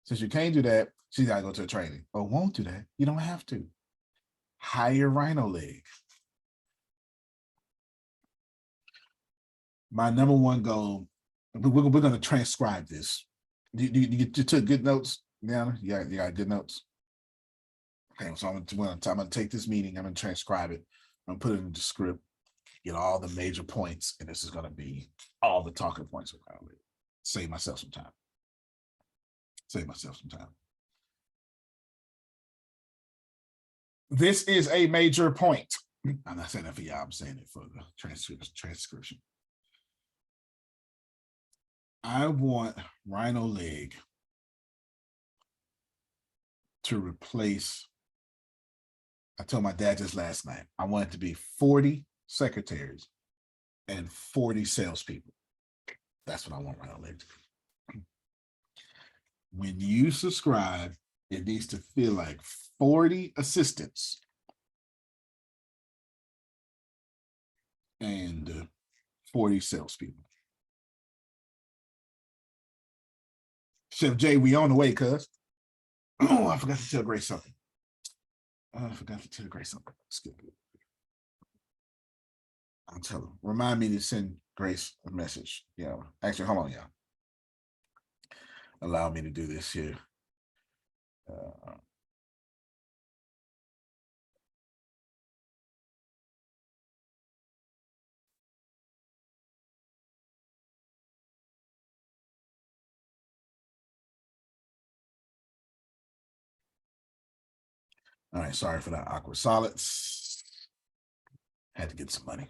Since you can't do that, she's got to go to a training. Or won't do that. You don't have to. Hire RhinoLeg. My number one goal, we're going to transcribe this. You took good notes, Deanna? You got good notes? Okay, so I'm going to take this meeting. I'm going to transcribe it. I'm going to put it into the script, get all the major points, and this is going to be all the talking points around it. Save myself some time. Save myself some time. This is a major point. I'm not saying that for y'all. I'm saying it for the transcription. I want RhinoLeg to replace, I told my dad this last night, I want it to be 40 secretaries and 40 salespeople. That's what I want RhinoLeg to be. When you subscribe, it needs to feel like 40 assistants and 40 salespeople. Chef Jay, we on the way, cuz. Oh, I forgot to tell Grace something. Skip it. I'll tell her. Remind me to send Grace a message. Yeah. Actually, hold on, y'all. Allow me to do this here. All right, sorry for that awkward silence. Had to get some money.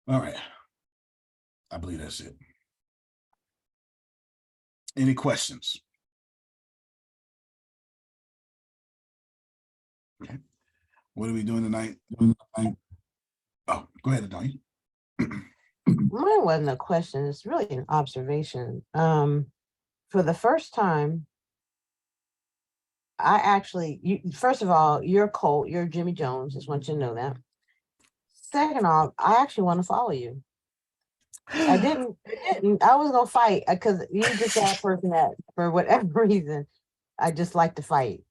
All right. I believe that's it. Any questions? Okay. What are we doing tonight? Oh, go ahead, Adonia. Mine wasn't a question. It's really an observation. For the first time, I actually, first of all, you're Colt, you're Jimmy Jones. Just want you to know that. Second off, I actually want to follow you. I didn't. I was gonna fight because you just that person that for whatever reason, I just like to fight.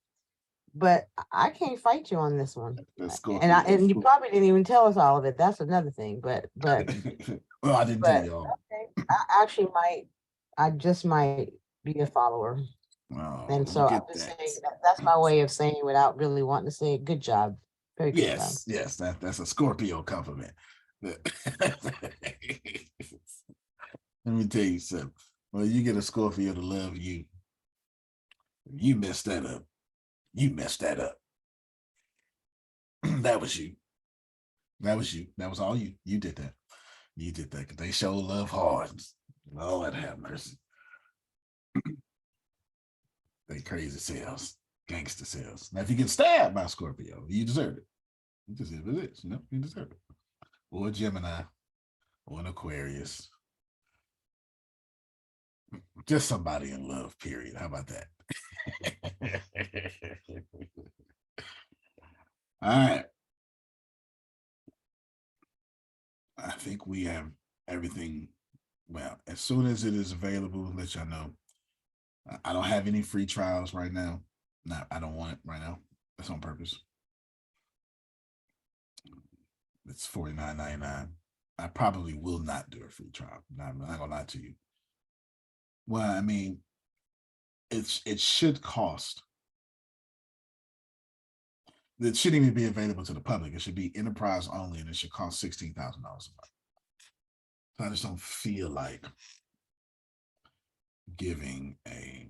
But I can't fight you on this one. And you probably didn't even tell us all of it. That's another thing. But well, I didn't tell y'all. Okay, I just might be a follower. Oh, and so I'm just saying that's my way of saying without really wanting to say it. Good job. Very good job. Yes, that's a Scorpio compliment. Let me tell you something. Well, you get a Scorpio to love you. You messed that up. That was you. That was all you. You did that. Because they show love hard. Lord have mercy. They crazy sales, gangster sales. Now, if you get stabbed by Scorpio, you deserve it. You deserve it. You deserve it. or a Gemini or an Aquarius. Just somebody in love, period. How about that? All right. I think we have everything. Well, as soon as it is available, I'll let y'all know. I don't have any free trials right now. No, I don't want it right now. That's on purpose. It's $49.99. I probably will not do a free trial. I'm not gonna lie to you. Well, I mean, it should cost. It shouldn't even be available to the public. It should be enterprise only, and it should cost $16,000 a month. So I just don't feel like giving a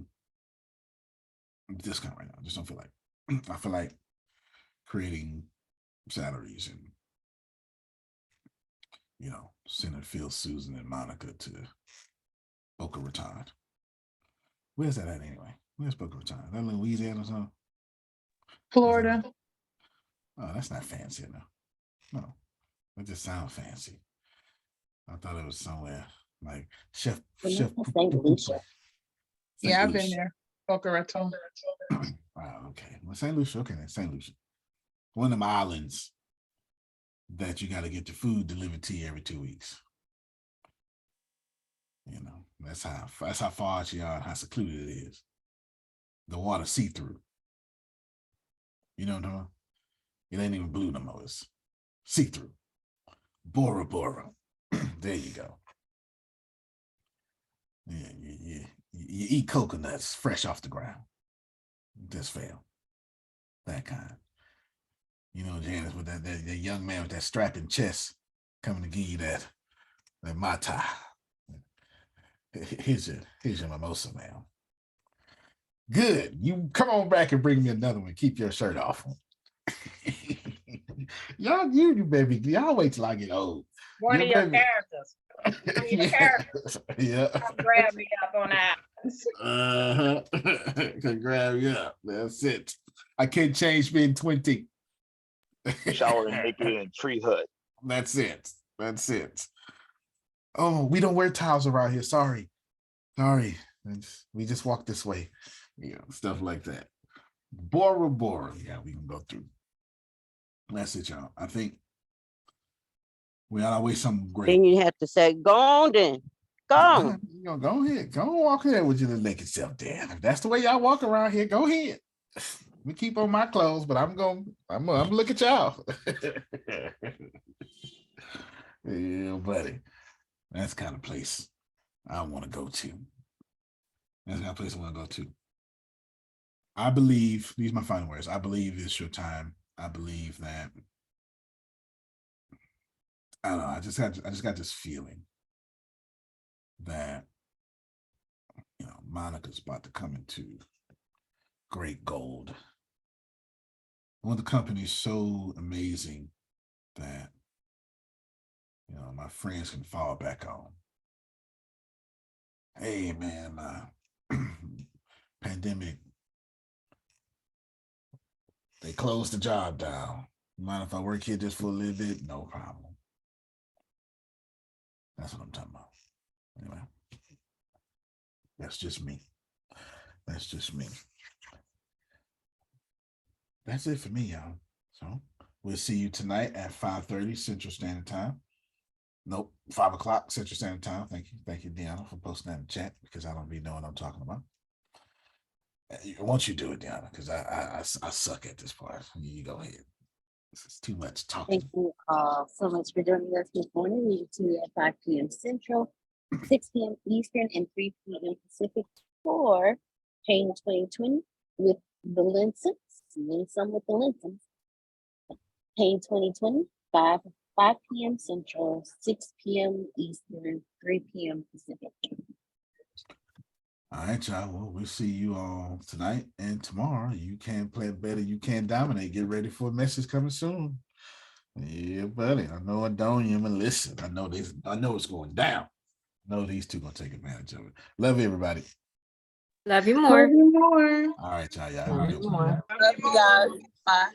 discount right now. I just don't feel like. I feel like creating salaries and, sending Phil, Susan, and Monica to Boca Raton. Where's that at anyway? Where's Boca Raton? That in Louisiana or something? Florida. Oh, that's not fancy enough. No, it just sounds fancy. I thought it was somewhere like Chef. St. Lucia. Yeah, I've been there. Boca Raton. Wow, okay. Well, St. Lucia, okay, then St. Lucia. One of them islands that you got to get the food delivered to you every 2 weeks. That's how far out you are and how secluded it is. The water see-through. You know what I'm talking about? It ain't even blue no more. It's see-through. Bora Bora. There you go. Yeah, you eat coconuts fresh off the ground. Just fail. That kind. Janice, with that young man with that strapping chest coming to give you that mata. Here's your mimosa, ma'am. Good. You come on back and bring me another one. Keep your shirt off. You baby. Y'all wait till I get old. One of your characters. One of your characters. Yeah. Come grab me up on that. Can grab you up. That's it. I can't change being 20. Shower and make it in a tree hut. That's it. Oh, we don't wear towels around here. Sorry. We just walk this way. Stuff like that. Bora Bora. Yeah, we can go through. That's it, y'all. I think we ought to wait something great. Then you have to say, go on then. Go on. Go ahead. Go walk ahead with your little naked self there. If that's the way y'all walk around here, go ahead. We keep on my clothes, but I'm gonna look at y'all. Yeah, buddy. That's the kind of place I want to go to. I believe, these are my final words. I believe it's your time. I believe that, I don't know, I just got this feeling that, Monica's about to come into great gold. One of the companies so amazing that, my friends can fall back on. Hey, man, pandemic, they closed the job down. Mind if I work here just for a little bit? No problem. That's what I'm talking about. Anyway, that's just me. That's it for me, y'all. So we'll see you tonight at 5:30 Central Standard Time. Nope, 5 o'clock Central Standard Time. Thank you, Deanna, for posting that in the chat, because I don't be knowing what I'm talking about. Once you do it, Deanna, because I suck at this part. You go ahead. It's too much talking. Thank you so much for joining us this morning. We see you at 5 p.m. Central, 6 p.m. Eastern, and 3 p.m. Pacific for Pain 2020 with the Linsons. Win some with the Linsons. Pain 2020, 5 p.m. Central, 6 p.m. Eastern, 3 p.m. Pacific. All right, y'all. Well, we'll see you all tonight and tomorrow. You can play better. You can dominate. Get ready for a message coming soon. Yeah, buddy. I know I don't even listen. I know it's going down. I know these two gonna take advantage of it. Love you, everybody. Love you more. Love you more. All right, y'all. Love you more. Love you guys. Bye.